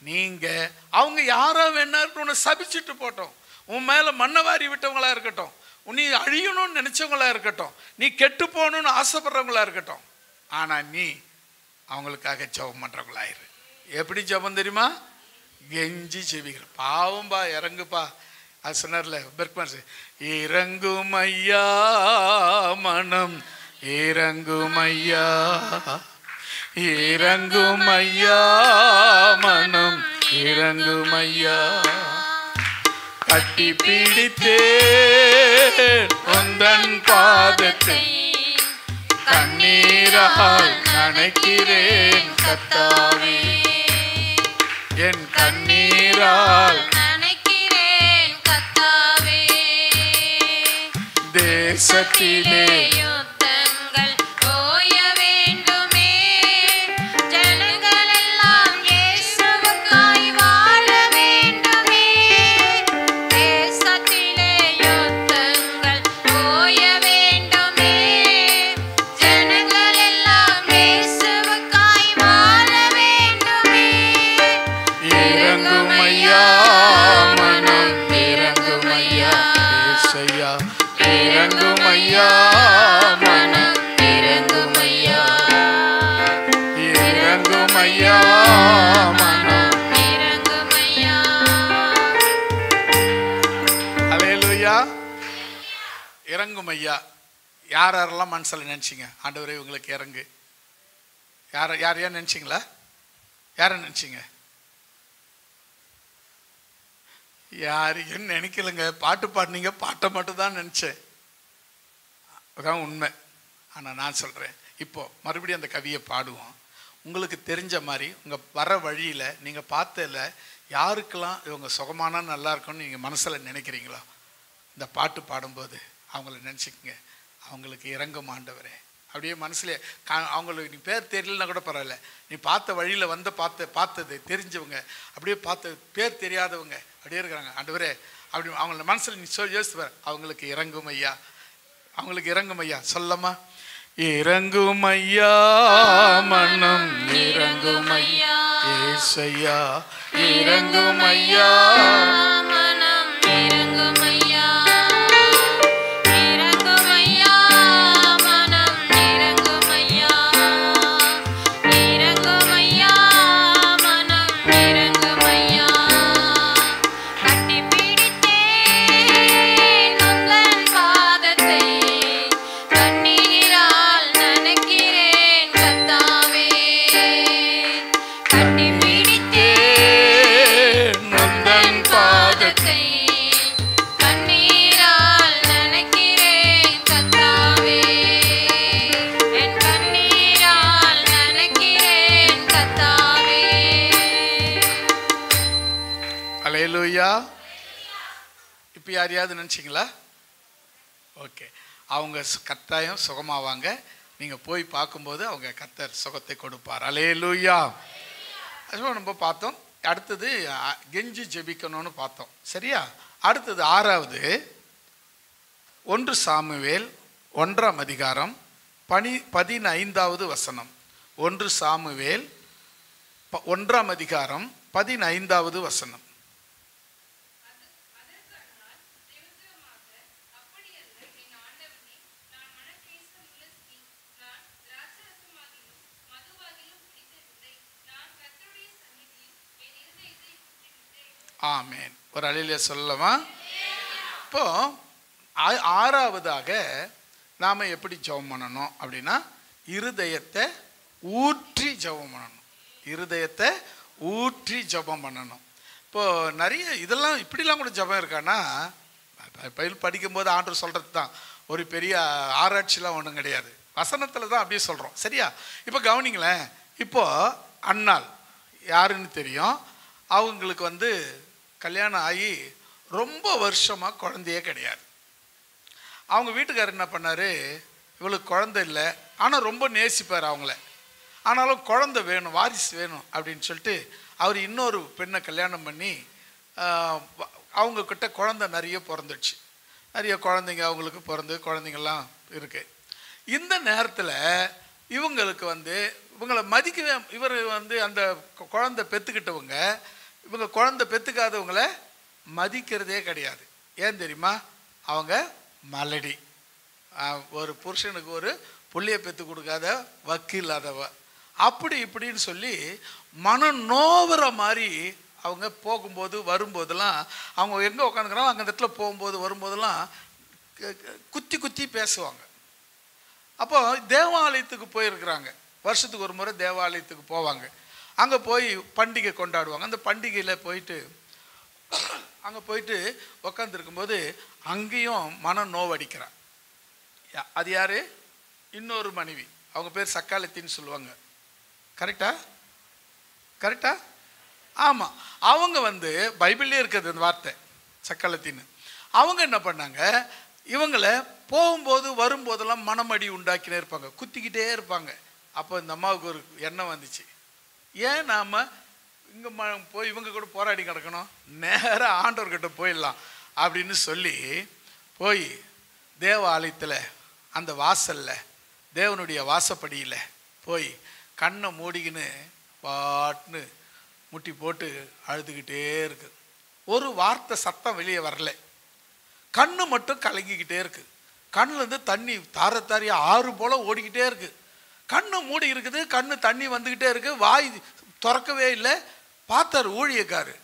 நீங்கள் அவங்க யாரோ வேணாலும் உன்னை சபிச்சுட்டு போட்டோம், உன் மேலே மண்ணை வாரி விட்டவங்களா இருக்கட்டும், நீ அழியணும்னு நினச்சவங்களா இருக்கட்டும், நீ கெட்டு போகணும்னு ஆசைப்படுறவங்களா இருக்கட்டும், ஆனால் நீ அவங்களுக்காக ஜெபம் பண்ணுறவங்களாயிரு. எப்படி ஜெபம் தெரியுமா? கெஞ்சி ஜெபிக்கிற. பாவம்பா, இறங்குப்பா. அது சொன்னார்ல பெர்க்மன்ஸ், இறங்கும் ஐயா மனம், இறங்கும் ஐயா, இறங்கும் ஐயா மனம், இறங்கும் ஐயா, கட்டி பிடித்தே உந்தன் பாதத்தை கண்ணீரால் நனைக்கிறேன் கர்த்தாவே, என் கண்ணீரால் நனைக்கிறேன் தேசத்திலே யுத்தங்கள் ஓய வேண்டுமே. ஜனங்கள் எல்லாம் இயேசுவுக்காய் வாழ வேண்டுமே. தேசத்திலே யுத்தங்கள் ஓய வேண்டுமே. ஜனங்கள் எல்லாம் இயேசுவுக்காய் வாழ வேண்டுமே. இறங்கும் ஐயா மனம் இறங்கும் ஐயா ஏசையா இறங்கும் ஐயா மனம் இறங்கும் ஐயா இறங்கும் ஐயா மனம் இறங்கும் ஐயா. அல்லேலூயா. இறங்கும் ஐயா. யார் யாரெல்லாம் மனசில் நினச்சிங்க ஆண்டவரே உங்களுக்கு இறங்கு? யாரையா நினச்சிங்களா? யாரை நினச்சிங்க? யாரையும் நினைக்கலங்க. பாட்டு பாடினீங்க, பாட்டை மட்டும் தான் நினச்சேன். அதான் உண்மை. ஆனால் நான் சொல்கிறேன், இப்போ மறுபடியும் அந்த கவியை பாடுவோம். உங்களுக்கு தெரிஞ்ச மாதிரி உங்கள் வர வழியில் நீங்கள் பார்த்ததில் யாருக்கெல்லாம் இவங்க சுகமானா நல்லா இருக்கும்னு நீங்கள் மனசில் நினைக்கிறீங்களோ இந்த பாட்டு பாடும்போது அவங்கள நினச்சிக்கங்க. அவங்களுக்கு இறங்கும் ஆண்டவரே. அப்படியே மனசுலேயே அவங்களுக்கு நீ பேர் தெரியலன்னா கூட பரவாயில்ல, நீ பார்த்த வழியில் வந்து பார்த்தது தெரிஞ்சவங்க, அப்படியே பார்த்த பேர் தெரியாதவங்க அப்படியே இருக்கிறாங்க. ஆண்டவரே அப்படி அவங்கள மனசில் நீ யோசித்து அவங்களுக்கு இறங்கும் ஐயா, அவங்களுக்கு இறங்கும் ஐயா. சொல்லமா? இறங்கும் ஐயா மனம் இறங்கும் ஐயா ஏசையா இறங்கும் ஐயா மனம் இறங்கும் ஐயா. இறங்கும் ஐயா மனம் இறங்கும் ஐயா. இறங்கும் ஐயா மனம் இறங்கும் ஐயா. கட்டிப்பிடித்தேன் உந்தன் பாதத்தை, கண்ணீரால் நனைக்கிறேன் கர்த்தாவே. கட்டிப்பிடித்தேன் நந்தன் பாதத்தை கண்ணீரால் நனைக்கிறேன் கர்த்தாவே. என் கண்ணீரால் நனைக்கிறேன் கர்த்தாவே. அல்லேலூயா. இப்போ யாரையாவது நினச்சிங்களா? ஓகே. அவங்க கட்டாயம் சுகமாவாங்க. நீங்கள் போய் பார்க்கும்போது அவங்க கர்த்தர் சுகத்தை கொடுப்பார். அல்லேலூயா. அதுவும் நம்ம பார்த்தோம். அடுத்தது கெஞ்சி ஜெபிக்கணும்னு பார்த்தோம். சரியா? அடுத்தது 6வது 1 சாமுவேல் 1ஆம் அதிகாரம் 15வது வசனம். 1 சாமுவேல் 1ஆம் அதிகாரம் 15வது வசனம். ஆமேன். ஒரு அழிலே சொல்லவா? இப்போ 6வதாக நாம் எப்படி ஜெபம் பண்ணணும் அப்படின்னா, இருதயத்தை ஊற்றி ஜெபம் பண்ணணும். இருதயத்தை ஊற்றி ஜெபம் பண்ணணும். இப்போது நிறைய இதெல்லாம் இப்படிலாம் கூட ஜெபம் இருக்கான்னா, பயில் படிக்கும்போது ஆண்டவர் சொல்கிறது தான், ஒரு பெரிய ஆராய்ச்சிலாம் ஒன்றும் கிடையாது. வசனத்தில் தான் அப்படியே சொல்கிறோம். சரியா? இப்போ கவனிங்களேன். இப்போது அன்னாள் யாருன்னு தெரியும். அவங்களுக்கு கல்யாணம் ஆகி ரொம்ப வருஷமாக குழந்தையே கிடையாது. அவங்க வீட்டுக்காரர் என்ன பண்ணார், இவளுக்கு குழந்தை இல்லை, ஆனால் ரொம்ப நேசிப்பார் அவங்கள. ஆனாலும் குழந்தை வேணும், வாரிசு வேணும் அப்படின்னு சொல்லிட்டு அவர் இன்னொரு பெண்ணை கல்யாணம் பண்ணி அவங்கக்கிட்ட குழந்தை நிறைய பிறந்துடுச்சு. நிறைய குழந்தைங்க அவங்களுக்கு குழந்தைங்கள்லாம் இருக்குது. இந்த நேரத்தில் இவங்களுக்கு இவங்களை மதிக்கவே, இவர் அந்த குழந்தை பெற்றுக்கிட்டவங்க இவங்க குழந்தை பெற்றுக்காதவங்கள மதிக்கிறதே கிடையாது. ஏன் தெரியுமா? அவங்க மலடி. ஒரு புருஷனுக்கு ஒரு புள்ளையை பெற்று கொடுக்காத வக்கீல்லாதவ, அப்படி இப்படின்னு சொல்லி மனம் நோவுற மாதிரி அவங்க போகும்போது வரும்போதெல்லாம், அவங்க எங்கே உட்காந்துக்கிறாங்க அங்கே இடத்துல போகும்போது வரும்போதெல்லாம் குத்தி குத்தி பேசுவாங்க. அப்போ தேவாலயத்துக்கு போயிருக்கிறாங்க. வருஷத்துக்கு ஒரு முறை தேவாலயத்துக்கு போவாங்க. அங்கே போய் பண்டிகை கொண்டாடுவாங்க. அந்த பண்டிகையில் போயிட்டு அங்கே போயிட்டு உக்காந்துருக்கும்போது அங்கேயும் மனம் நோவடிக்கிறான். அது யார்? இன்னொரு மனைவி. அவங்க பேர் சக்காலத்தின்னு சொல்லுவாங்க. கரெக்டா? கரெக்டா? ஆமாம். அவங்க பைபிள்லேயே இருக்கிறது அந்த வார்த்தை சக்காலத்தின்னு. அவங்க என்ன பண்ணாங்க, இவங்களை போகும்போது வரும்போதெல்லாம் மனமடி உண்டாக்கினே இருப்பாங்க, குத்திக்கிட்டே இருப்பாங்க. அப்போ இந்த அம்மாவுக்கு ஒரு எண்ணம் வந்துச்சு, ஏன் நாம் இங்கே போய் இவங்க கூட போராடி கிடக்கணும், நேராக ஆண்டவர்கிட்ட போயிடலாம் அப்படின்னு சொல்லி போய் தேவாலயத்தில் அந்த வாசலில் தேவனுடைய வாசப்படியில் போய் கண்ணை மூடிக்கின்னு பாட்டுன்னு முட்டி போட்டு அழுதுகிட்டே இருக்கு. ஒரு வார்த்தை சத்தம் வெளியே வரல, கண்ணு மட்டும் கலங்கிக்கிட்டே இருக்கு. கண்ணுலேருந்து தண்ணி தார தாரியாக ஆறு போல் ஓடிக்கிட்டே இருக்கு. கண்ணு மூடி இருக்குது, கண்ணு தண்ணி வந்துக்கிட்டே இருக்கு, வாய் திறக்கவே இல்லை. பார்த்தார் ஊழியக்காரு,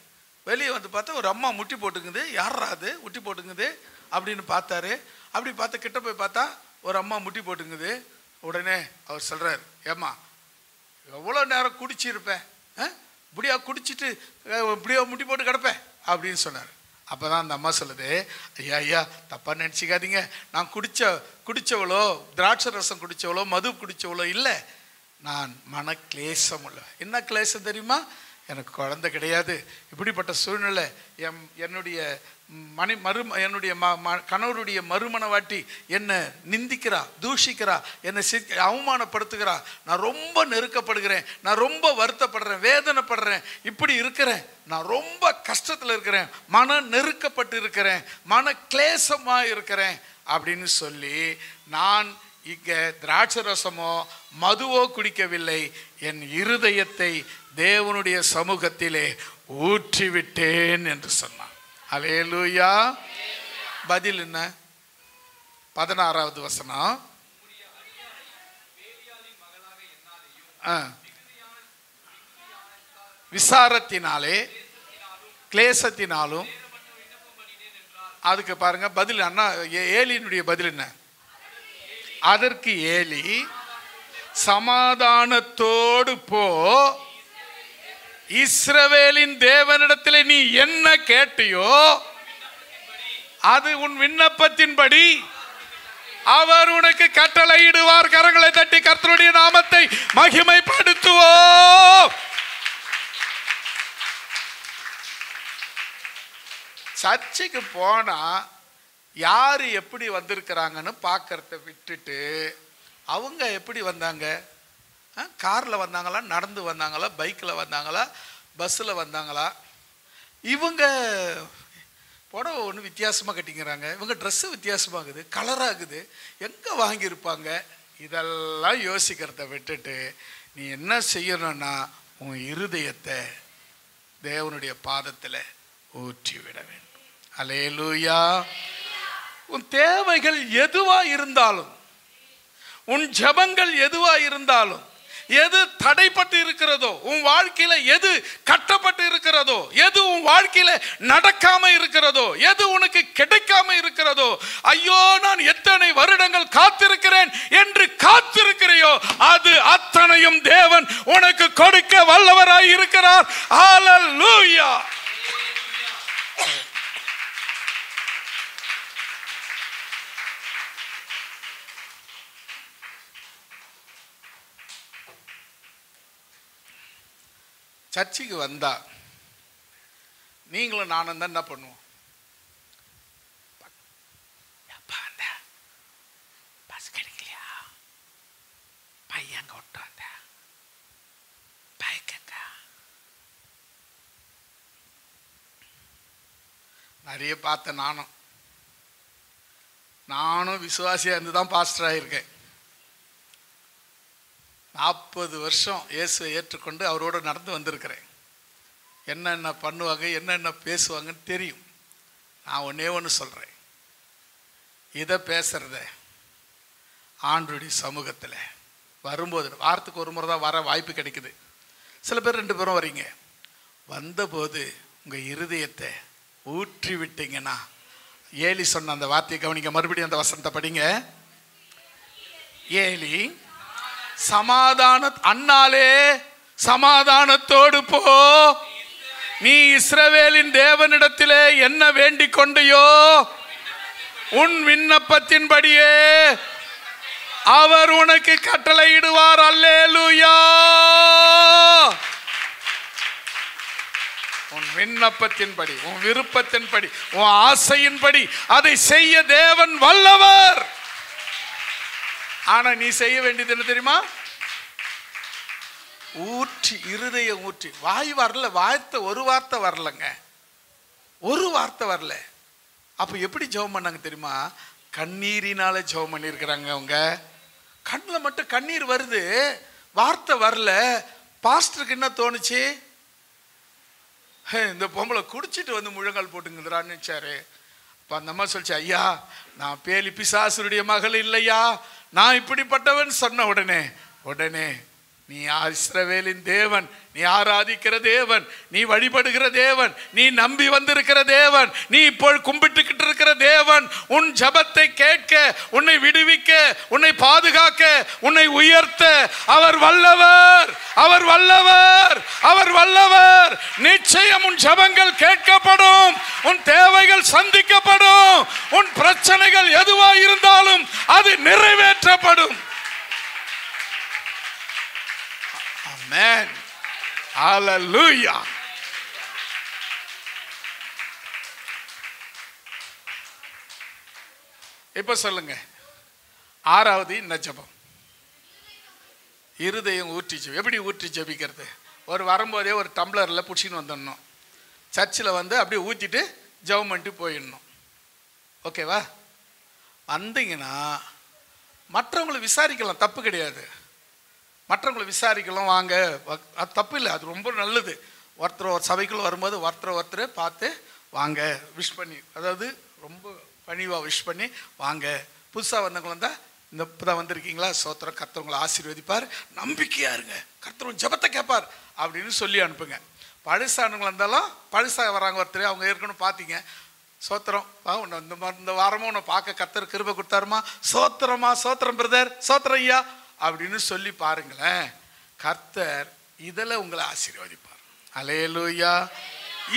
வெளியே வந்து பார்த்தா ஒரு அம்மா முட்டி போட்டுக்குது. யாரா அது முட்டி போட்டுங்குது அப்படின்னு பார்த்தாரு. அப்படி பார்த்து கிட்ட போய் பார்த்தா ஒரு அம்மா முட்டி போட்டுங்குது. உடனே அவர் சொல்கிறார், ஏம்மா எவ்வளோ நேரம் குடிச்சிருப்பேன், இப்படியா குடிச்சிட்டு இப்படியா முட்டி போட்டு கிடப்பேன் அப்படின்னு சொன்னார். அப்போ தான் அந்த அம்மா சொல்லுது, ஐயா ஐயா தப்பாக நினச்சிக்காதீங்க, நான் குடித்தவளோ திராட்சை ரசம் குடித்தவளோ மது குடித்தவளோ இல்லை, நான் மன கிளேசம் உள்ள. என்ன கிளேசம் தெரியுமா, எனக்கு குழந்தை கிடையாது, இப்படிப்பட்ட சூழ்நிலை, என்னுடைய என்னுடைய கணவருடைய மறுமணவாட்டி என்னை நிந்திக்கிறா, தூஷிக்கிறா, என்னை அவமானப்படுத்துகிறா, நான் ரொம்ப நெருக்கப்படுகிறேன், நான் ரொம்ப வருத்தப்படுறேன், வேதனைப்படுறேன், இப்படி இருக்கிறேன், நான் ரொம்ப கஷ்டத்தில் இருக்கிறேன், மன நெருக்கப்பட்டு இருக்கிறேன், மன கிளேசமாக இருக்கிறேன் அப்படின்னு சொல்லி, நான் இங்கே திராட்சை ரசமோ மதுவோ குடிக்கவில்லை, என் இருதயத்தை தேவனுடைய சமூகத்திலே ஊற்றிவிட்டேன் என்று சொன்னான். அல்லேலூயா. பதில் என்ன? 16வது வசனம். விசாரத்தினாலே கிளேசத்தினாலும். அதுக்கு பாருங்க பதில் அண்ணா, ஏலியினுடைய பதில் என்ன? அதற்கு ஏலி, சமாதானத்தோடு போ, இஸ்ரவேலின் தேவனிடத்தில் நீ என்ன கேட்டியோ அது உன் விண்ணப்பத்தின்படி அவர் உனக்கு கட்டளையிடுவார். கரங்களை தட்டி கர்த்தருடைய நாமத்தை மகிமைப்படுத்துவோம். சர்ச்சுக்கு போனா யாரு எப்படி வந்திருக்கிறாங்கன்னு பார்க்கறத விட்டுட்டு, அவங்க எப்படி வந்தாங்க, காரில் வந்தாங்களா, நடந்து வந்தாங்களா, பைக்கில் வந்தாங்களா, பஸ்ஸில் வந்தாங்களா, இவங்க புடவை ஒன்று வித்தியாசமாக கட்டிக்கிறாங்க, இவங்க ட்ரெஸ்ஸு வித்தியாசமாகுது, கலராகுது, எங்கே வாங்கியிருப்பாங்க, இதெல்லாம் யோசிக்கிறத விட்டுட்டு நீ என்ன செய்யணும்னா உன் இருதயத்தை தேவனுடைய பாதத்தில் ஊற்றி விட வேண்டும். அல்லேலூயா. உன் தேவைகள் எதுவா இருந்தாலும், உன் ஜெபங்கள் எதுவா இருந்தாலும், எது தடைப்பட்டு இருக்கிறதோ, உன் வாழ்க்கையில எது கட்டப்பட்டு இருக்கிறதோ, எது உன் வாழ்க்கையில நடக்காம இருக்கிறதோ, எது உனக்கு கிடைக்காம இருக்கிறதோ, ஐயோ நான் எத்தனை வருடங்கள் காத்திருக்கிறேன் என்று காத்திருக்கிறையோ அது அத்தனையும் தேவன் உனக்கு கொடுக்க வல்லவராய் இருக்கிறார். ஹல்லேலூயா. சர்ச்சுக்கு வந்தா நீங்களும் நானும் தான் என்ன பண்ணுவோம், பஸ் கிடைக்கலையா, பையங்க விட்டு வந்த பைக்கங்க. நிறைய பார்த்தேன். நானும் விசுவாசியா இருந்து தான் பாஸ்டர் ஆகியிருக்கேன். 40 வருஷம் இயேசுவை ஏற்றுக்கொண்டு அவரோடு நடந்து வந்திருக்கிறேன். என்னென்ன பண்ணுவாங்க, என்னென்ன பேசுவாங்கன்னு தெரியும். நான் ஒன்றே ஒன்று சொல்கிறேன், இதை பேசுகிறத ஆண்டவருடைய சமூகத்தில் வரும்போது, வாரத்துக்கு ஒரு முறை தான் வர வாய்ப்பு கிடைக்குது. சில பேர் 2 பேரும் வரீங்க. வந்தபோது உங்கள் இருதயத்தை ஊற்றி விட்டீங்கன்னா, ஏலி சொன்ன அந்த வார்த்தையை கவனிங்க. மறுபடியும் அந்த வசனத்தை படிங்க. ஏலி அண்ணாலே சமாதானத்தோடு போ, நீ இஸ்ரவேலின் தேவனிடத்திலே என்ன வேண்டிக் கொண்டையோ உன் விண்ணப்பத்தின்படியே அவர் உனக்கு கட்டளையிடுவார். அல்லேலூயா. உன் விண்ணப்பத்தின்படி, உன் விருப்பத்தின்படி, உன் ஆசையின்படி அதை செய்ய தேவன் வல்லவர். ஆனா நீ செய்ய வேண்டியது என்ன தெரியுமா? ஊற்றி, இருதயம் ஊற்றி. வாய் வரல, ஒரு வார்த்தை வரலங்க, ஒரு வார்த்தை வரல. அப்ப எப்படி ஜெபம் பண்ணாங்க தெரியுமா? கண்ணீரினால ஜெபம் பண்ணியிருக்கிறாங்க. அவங்க கண்ணில் மட்டும் கண்ணீர் வருது, வார்த்தை வரல. பாஸ்டருக்கு என்ன தோணுச்சு? இந்த பொம்பளை குடிச்சிட்டு வந்து முழங்கால் போட்டுங்கிறான்னு நினைச்சாரு. அப்ப அந்த அம்மா சொல்லிச்சு, ஐயா நான் பேலி பிசாசுடைய மகள் இல்லையா, நான் இப்படிப்பட்டவன் சொன்ன உடனே நீ இஸ்ரவேலின் தேவன், நீ ஆராதிக்கிற தேவன், நீ வழிபடுகிற தேவன், நீ நம்பி வந்திருக்கிற தேவன், நீ இப்போ கும்பிட்டுக்கிட்டு இருக்கிற தேவன் உன் ஜெபத்தை கேட்க, உன்னை விடுவிக்க, உன்னை பாதுகாக்க, உன்னை உயர்த்த அவர் வல்லவர், அவர் வல்லவர், அவர் வல்லவர். நிச்சயம் உன் ஜெபங்கள் கேட்கப்படும், உன் தேவைகள் சந்திக்கப்படும், உன் பிரச்சனைகள் எதுவா இருந்தாலும் அது நிறைவேற்றப்படும். Amen. Hallelujah. இப்ப சொல்லுங்க, ஆறாவது இந்த ஜெபம், இருதயம் ஊற்றி ஜெபம். எப்படி ஊற்றி ஜெபிக்கிறது? ஒரு வரும்போதே ஒரு டம்ளரில் பிடிச்சின்னு வந்துடணும். சர்ச்சில் வந்து அப்படியே ஊற்றிட்டு ஜெபம் பண்ணிட்டு போயிடணும். ஓகேவா? வந்தீங்கன்னா மற்றவங்களை விசாரிக்கலாம், தப்பு கிடையாது. மற்றவங்களை விசாரிக்கலாம், வாங்க, அது தப்பு இல்லை, அது ரொம்ப நல்லது. ஒருத்தர் ஒரு சபைக்குள்ள வரும்போது ஒருத்தர் பார்த்து வாங்க, விஷ் பண்ணி, அதாவது ரொம்ப பணிவாக விஷ் பண்ணி வாங்க. புதுசாக வந்தவங்க வந்தால் இந்த இப்போ தான் வந்திருக்கீங்களா, சோத்திரம், கர்த்தர் உங்களை ஆசீர்வதிப்பார், நம்பிக்கையாக இருங்க, கர்த்தர் ஜெபத்தை கேட்பார் அப்படின்னு சொல்லி அனுப்புங்க. பழசானவங்க இருந்தாலும், பழசாக வராங்க ஒருத்தர், அவங்க ஏற்கனவே பார்த்தீங்க, சோத்திரம் இந்த வாரமும் உன்னை பார்க்க கர்த்தர் கிருபை கொடுத்தாருமா, சோத்திரமா, சோத்திரம் பிரதர், சோத்திரம் ஐயா அப்படின்னு சொல்லி பாருங்களேன். கர்த்தர் இதில் உங்களை ஆசீர்வதிப்பார். அல்லேலூயா.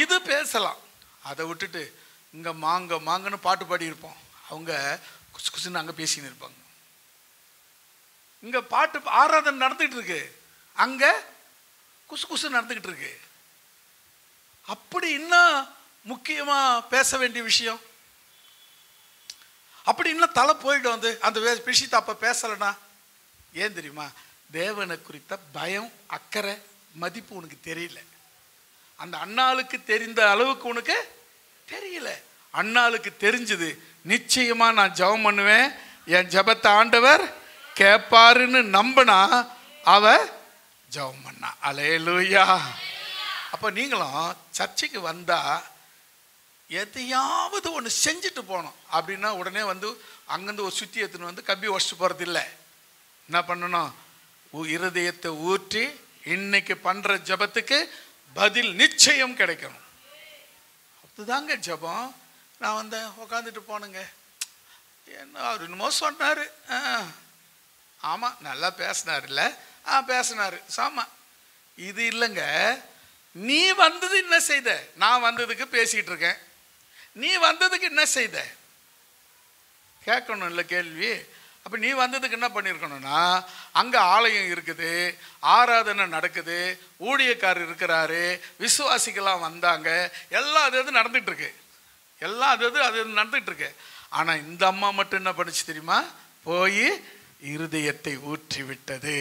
இது பேசலாம். அதை விட்டுட்டு இங்கே மாங்கன்னு பாட்டு பாடி இருப்போம், அவங்க குசு குசுன்னு அங்கே பேசின்னு இருப்பாங்க. இங்கே பாட்டு ஆராதனை நடந்துகிட்டு இருக்கு, அங்கே குசு குசு நடந்துக்கிட்டு இருக்கு. அப்படி இன்னும் முக்கியமாக பேச வேண்டிய விஷயம், அப்படி இன்னும் தலை போயிடும். அந்த விஷயத்தை அப்போ பேசலைன்னா ஏன் தெரியுமா? தேவனை குறித்த பயம், அக்கறை, மதிப்பு உனக்கு தெரியல. அந்த அண்ணாளுக்கு தெரிந்த அளவுக்கு உனக்கு தெரியல. அண்ணாளுக்கு தெரிஞ்சது, நிச்சயமா நான் ஜெபம் பண்ணுவேன், என் ஜெபத்தை ஆண்டவர் கேட்பாருன்னு நம்பினா அவ ஜெபம் பண்ணா. அல்லேலூயா. அப்போ நீங்களும் சர்ச்சைக்கு வந்தா எதையாவது ஒன்று செஞ்சுட்டு போகணும். அப்படின்னா உடனே வந்து அங்கேருந்து ஒரு சுத்தி எடுத்துன்னு வந்து கம்பி உடச்சிட்டு போகிறது இல்லை. என்ன பண்ணணும்? இருதயத்தை ஊற்றி இன்னைக்கு பண்ற ஜபத்துக்கு பதில் நிச்சயம் கிடைக்கணும். அதுதாங்க ஜபம். நான் வந்தேன், உட்காந்துட்டு போனேங்க, என்ன அவர் என்னமோ சொன்னார், ஆமாம் நல்லா பேசினார், இல்லை பேசினார், சாமா. இது இல்லைங்க. நீ வந்தது என்ன செய்த? நான் வந்ததுக்கு பேசிட்டு இருக்கேன், நீ வந்ததுக்கு என்ன செய்த கேட்கணும் இல்லை கேள்வி. அப்போ நீ வந்ததுக்கு என்ன பண்ணியிருக்கணும்னா, அங்கே ஆலயம் இருக்குது, ஆராதனை நடக்குது, ஊழியக்காரர் இருக்கிறாரு, விசுவாசிகளாம் வந்தாங்க, எல்லாம் அது நடந்துகிட்டு இருக்கு, எல்லாம் அது நடந்துகிட்டு இருக்கு. ஆனால் இந்த அம்மா மட்டும் என்ன பண்ணுச்சு தெரியுமா? போய் இருதயத்தை ஊற்றி விட்டது,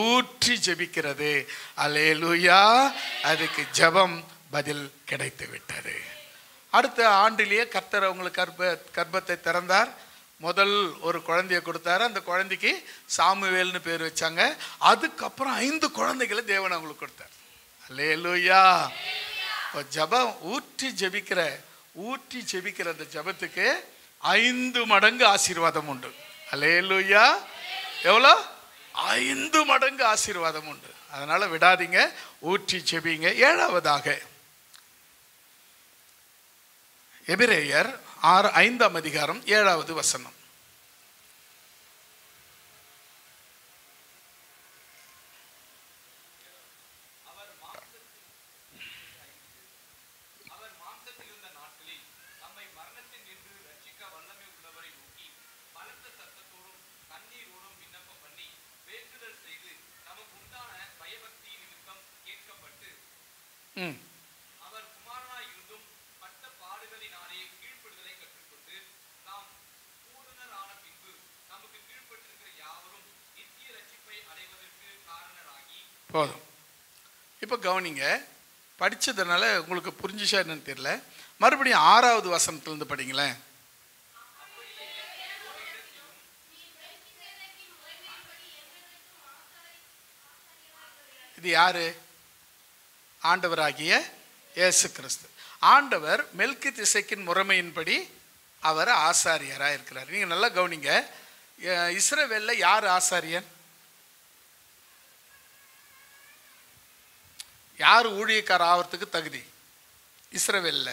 ஊற்றி ஜெபிக்கிறது. அல்லேலூயா. அதுக்கு ஜெபம் பதில் கிடைத்து விட்டது. அடுத்த ஆண்டிலேயே கர்த்தர் அவங்களுக்கு கர்ப்பத்தை திறந்தார். முதல் ஒரு குழந்தைய கொடுத்தாரு. அந்த குழந்தைக்கு சாமுவேல்னு பேர் வச்சாங்க. அதுக்கப்புறம் 5 குழந்தைகளை தேவன் அவங்களுக்கு கொடுத்தார். அல்லேலூயா. ஜெபம் ஊற்றி ஜெபிக்கிற அந்த ஜெபத்துக்கு 5 மடங்கு ஆசீர்வாதம் உண்டு. அல்லேலூயா. எவ்வளோ? 5 மடங்கு ஆசீர்வாதம் உண்டு. அதனால விடாதீங்க, ஊற்றி ஜெபிங்க. 7வதாக எபிரேயர் 5ஆம் அதிகாரம் 7வது வசனம். போதும். இப்போ கவனிங்க, படித்ததுனால உங்களுக்கு புரிஞ்சுச்சா என்னன்னு தெரியல. மறுபடியும் 6வது வசனத்திலிருந்து படிங்களேன். இது யாரு? ஆண்டவராகிய இயேசு கிறிஸ்து. ஆண்டவர் மெல்கிசேதேக்கின் முறைமையின்படி அவர் ஆசாரியராக இருக்கிறார். நீங்கள் நல்லா கவனிங்க, இஸ்ரவேல்ல யார் ஆசாரியன்? யார் ஊழியக்கார ஆகிறதுக்கு தகுதி இஸ்ரவேல்ல?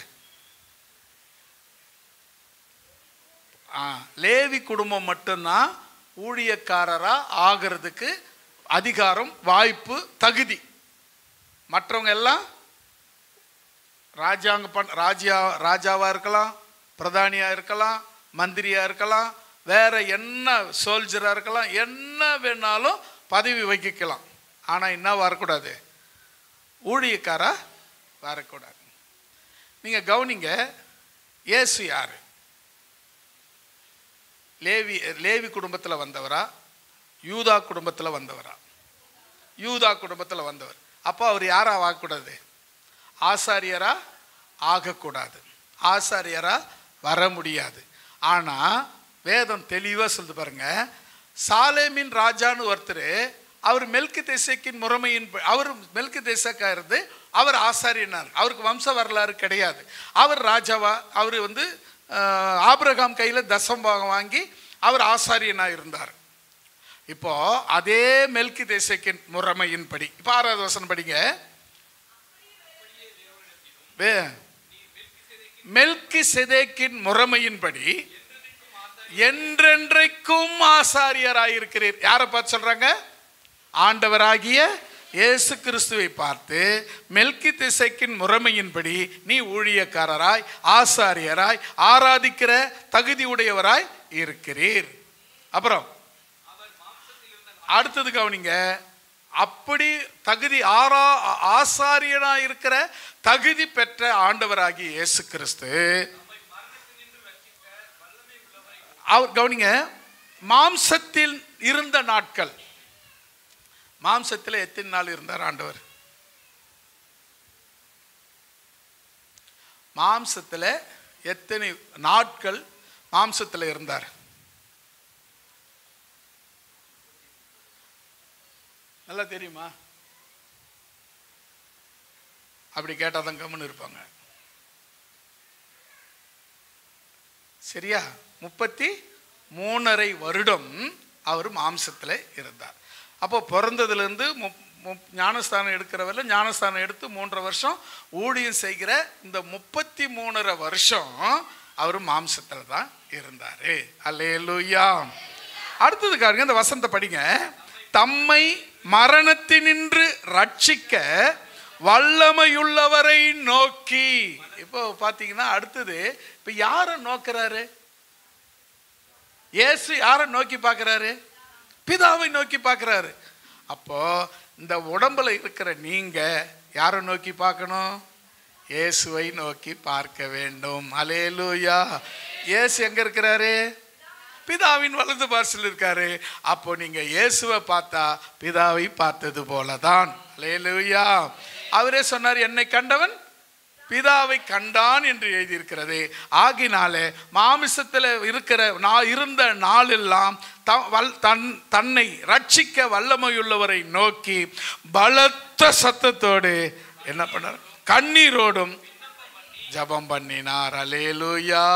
லேவி குடும்பம் மட்டும்தான் ஊழியக்காரராக ஆகிறதுக்கு அதிகாரம், வாய்ப்பு, தகுதி. மற்றவங்க எல்லாம் ராஜாவாக இருக்கலாம், பிரதானியாக இருக்கலாம், மந்திரியாக இருக்கலாம், வேற என்ன சோல்ஜராக இருக்கலாம், என்ன வேணாலும் பதவி வகிக்கலாம். ஆனால் என்ன வரக்கூடாது? ஊழியக்காரா வரக்கூடாது. நீங்கள் கவனிங்க, இயேசு யார்? லேவி குடும்பத்தில் வந்தவரா? யூதா குடும்பத்தில் வந்தவரா? யூதா குடும்பத்தில் வந்தவர். அப்போ அவர் யாரா ஆகக்கூடாது? ஆசாரியரா ஆகக்கூடாது, ஆசாரியரா வர முடியாது. ஆனால் வேதம் தெளிவாக சொல்லுது பாருங்க, சாலேமின் ராஜான்னு ஒருத்தர், அவர் மெல்கிசேதேக்கின் முறைமையின், அவர் மெல்கிசேதேக்கா இருந்து அவர் ஆசாரியனார். அவருக்கு வம்ச வரலாறு கிடையாது. அவர் ராஜாவா, அவர் ஆபிரகாம் கையில் தசம்பாகம் வாங்கி அவர் ஆசாரியனாக இருந்தார். இப்போ அதே மெல்கிசேதேக்கின் முறைமையின்படி, இப்போ 6வது வசனம் படிங்க. மெல்கிசேதேக்கின் முறைமையின்படி என்றென்றைக்கும் ஆசாரியராயிருக்கிறீர். யாரை பார்த்து சொல்றாங்க? ஆண்டவராகிய இயேசு கிறிஸ்துவை பார்த்து, மெல்கிசேதேக்கின் முறைமையின்படி நீ ஊழியக்காரராய், ஆசாரியராய், ஆராதிக்கிற தகுதி உடையவராய் இருக்கிறீர். அப்புறம் அடுத்தது கவனிங்க, அப்படி தகுதி ஆசாரியனாய் இருக்கிற தகுதி பெற்ற ஆண்டவராகிய இயேசு கிறிஸ்து அவர், கவனிங்க, மாம்சத்தில் இருந்த நாட்கள். மாம்சத்தில் எத்தனை நாள் இருந்தார் ஆண்டவர்? மாம்சத்தில் எத்தனை நாட்கள் மாம்சத்தில் இருந்தார்? நல்லா தெரியுமா? அப்படி கேட்டால் தான் கம்முன்னு இருப்பாங்க. சரியா? 33.5 வருடம் அவர் மாம்சத்தில் இருந்தார். அப்போ பிறந்ததுலேருந்து ஞானஸ்தானம் எடுக்கிறவரை ஞானஸ்தானம் எடுத்து 3.5 வருஷம் ஊழியம் செய்கிற இந்த 33.5 வருஷம் அவர் மாம்சத்தில் தான் இருந்தார். அல்லேலூயா. அடுத்தது காருங்க, இந்த வசனத்தை படிங்க. தம்மை மரணத்தினின்று ரட்சிக்க வல்லமையுள்ளவரை நோக்கி. இப்போ பார்த்தீங்கன்னா அடுத்தது, இப்போ யாரை நோக்கிறாரு? இயேசு யாரை நோக்கி பார்க்கிறாரு? பிதாவை நோக்கி பார்க்கிறாரு. அப்போ இந்த உடம்புல இருக்கிற நீங்க யாரை நோக்கி பார்க்கணும்? இயேசுவை நோக்கி பார்க்க வேண்டும். அல்லேலூயா. இயேசு எங்க இருக்கிறாரு? பிதாவின் வலது பார்சல் இருக்காரு. அப்போ நீங்க இயேசுவை பார்த்தா பிதாவை பார்த்தது போலதான். அல்லேலூயா. அவரே சொன்னார், என்னை கண்டவன் பிதாவை கண்டான் என்று எழுதியிருக்கிறது. ஆகினாலே மாமிசத்தில் இருக்கிற இருந்த நாளெல்லாம் தன்னை ரட்சிக்க வல்லமையுள்ளவரை நோக்கி பலத்த சத்தத்தோடு என்ன பண்ணார்? கண்ணீரோடும் ஜெபம் பண்ணினார். அல்லேலூயா.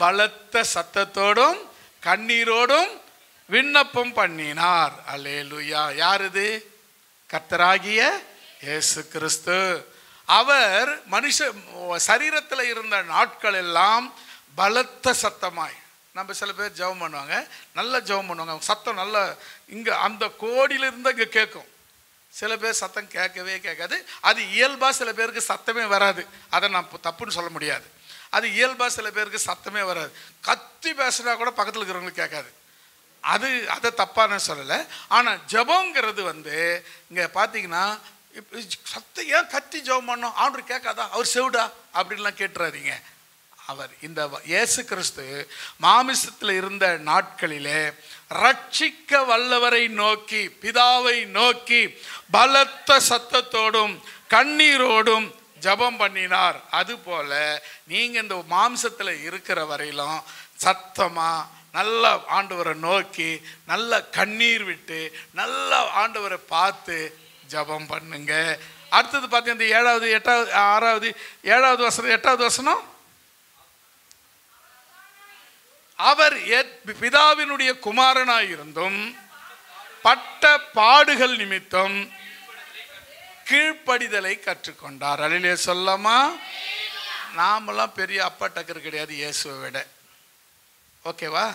பலத்த சத்தத்தோடும் கண்ணீரோடும் விண்ணப்பம் பண்ணினார். அல்லேலூயா. யார் இது? கர்த்தராகிய இயேசு கிறிஸ்து. அவர் மனுஷ சரீரத்தில் இருந்த நாட்கள் எல்லாம் பலத்த சத்தமாய், நம்ம சில பேர் ஜெபம் பண்ணுவாங்க, நல்லா ஜெபம் பண்ணுவாங்க, சத்தம் நல்லா இங்கே அந்த கோடியிலிருந்து இங்கே கேட்கும். சில பேர் சத்தம் கேட்கவே கேட்காது. அது இயல்பாக சில பேருக்கு சத்தமே வராது. அதை நான் தப்புன்னு சொல்ல முடியாது. அது இயல்பாக சில பேருக்கு சத்தமே வராது. கத்தி பேசுனா கூட பக்கத்தில் இருக்கிறவங்களுக்கு கேட்காது. அதை தப்பாக நான் சொல்லலை. ஆனால் ஜெபங்கிறது இங்கே பார்த்தீங்கன்னா, சத்தம் ஏன் கத்தி ஜெபம் பண்ணோம்? ஆண்டவர் கேட்காதா? அவர் செவிடா? அப்படின்லாம் கேட்டுறாதீங்க. அவர் இந்த இயேசு கிறிஸ்து மாமிசத்தில் இருந்த நாட்களிலே ரட்சிக்க வல்லவரை நோக்கி, பிதாவை நோக்கி பலத்த சத்தத்தோடும் கண்ணீரோடும் ஜெபம் பண்ணினார். அதுபோல நீங்க இந்த மாம்சத்தில் இருக்கிற வரையிலும் சத்தமா நல்ல ஆண்டவரை நோக்கி நல்ல கண்ணீர் விட்டு நல்ல ஆண்டவரை பார்த்து ஜெபம் பண்ணுங்க. அடுத்தது பார்த்தீங்கன்னா ஏழாவது வசனம், அவர் பிதாவினுடைய குமாரனாயிருந்தும் பட்ட பாடுகள் நிமித்தம் கீழ்ப்படிதலை கற்றுக்கொண்டார். அல்லேலூயா சொல்லமா? நாமெல்லாம் பெரிய அப்பா டக்கர் கிடையாது இயேசுவை விட. ஓகேவா?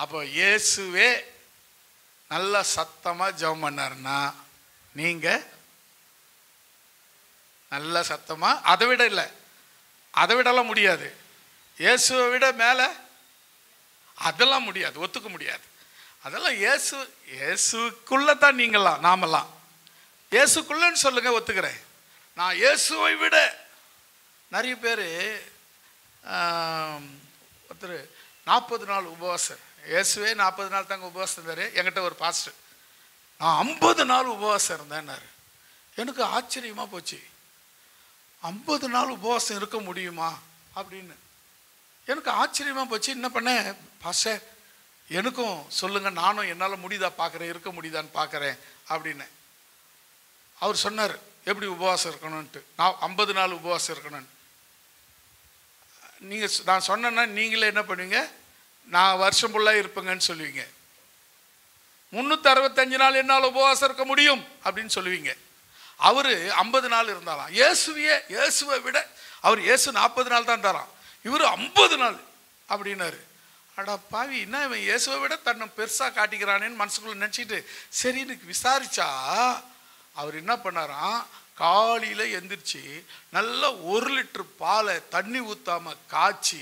அப்போ இயேசுவே நல்ல சத்தமா ஜெபம் பண்ணாருன்னா நீங்க நல்ல சத்தமா, அதை விட இல்லை, அதை விடலாம் முடியாது, இயேசுவை விட மேலே அதெல்லாம் முடியாது, ஒத்துக்க முடியாது. அதெல்லாம் இயேசுக்குள்ள தான் நீங்களாம், நாமெல்லாம் இயேசுக்குள்ளன்னு சொல்லுங்க, ஒத்துக்கிறேன். நான் இயேசுவை விட நிறைய பேர் ஒருத்தர் 40 நாள் உபவாசம், இயேசுவே 40 நாள் தாங்க உபவாசம் இருந்தார். என்கிட்ட ஒரு பாஸ்டர் நான் 50 நாள் உபவாசம் இருந்தேன்னாரு. எனக்கு ஆச்சரியமாக போச்சு, 50 நாள் உபவாசம் இருக்க முடியுமா அப்படின்னு எனக்கு ஆச்சரியமாக போச்சு. என்ன பண்ணேன், பாஸ்டர் எனக்கும் சொல்லுங்கள், நானும் என்னால் முடியுதா பார்க்குறேன், இருக்க முடியுதான்னு பார்க்குறேன் அப்படின்னு. அவர் சொன்னார் எப்படி உபவாசம் இருக்கணும்ன்ட்டு. நான் 50 நாள் உபவாசம் இருக்கணும்னு. நான் சொன்னேன்னா நீங்களே என்ன பண்ணுவீங்க, நான் வருஷம் ஃபுல்லாக இருப்பேங்கன்னு சொல்லுவீங்க. 365 நாள் என்னால் உபவாசம் இருக்க முடியும் அப்படின்னு சொல்லுவீங்க. அவர் 50 நாள் இருந்தாராம். இயேசுவை விட அவர் 40 நாள் தான் இருந்தாராம், இவர் 50 நாள் அப்படின்னாரு. அடா பாவி, என்ன இவன் இயேசுவை விட தன்னை பெருசாக காட்டிக்கிறானேன்னு மனசுக்குள்ளே நினச்சிட்டு சரி எனக்கு விசாரிச்சா அவர் என்ன பண்ணாராம், காலையில் எந்திரிச்சு நல்லா 1 லிட்டர் பாலை தண்ணி ஊற்றாமல் காய்ச்சி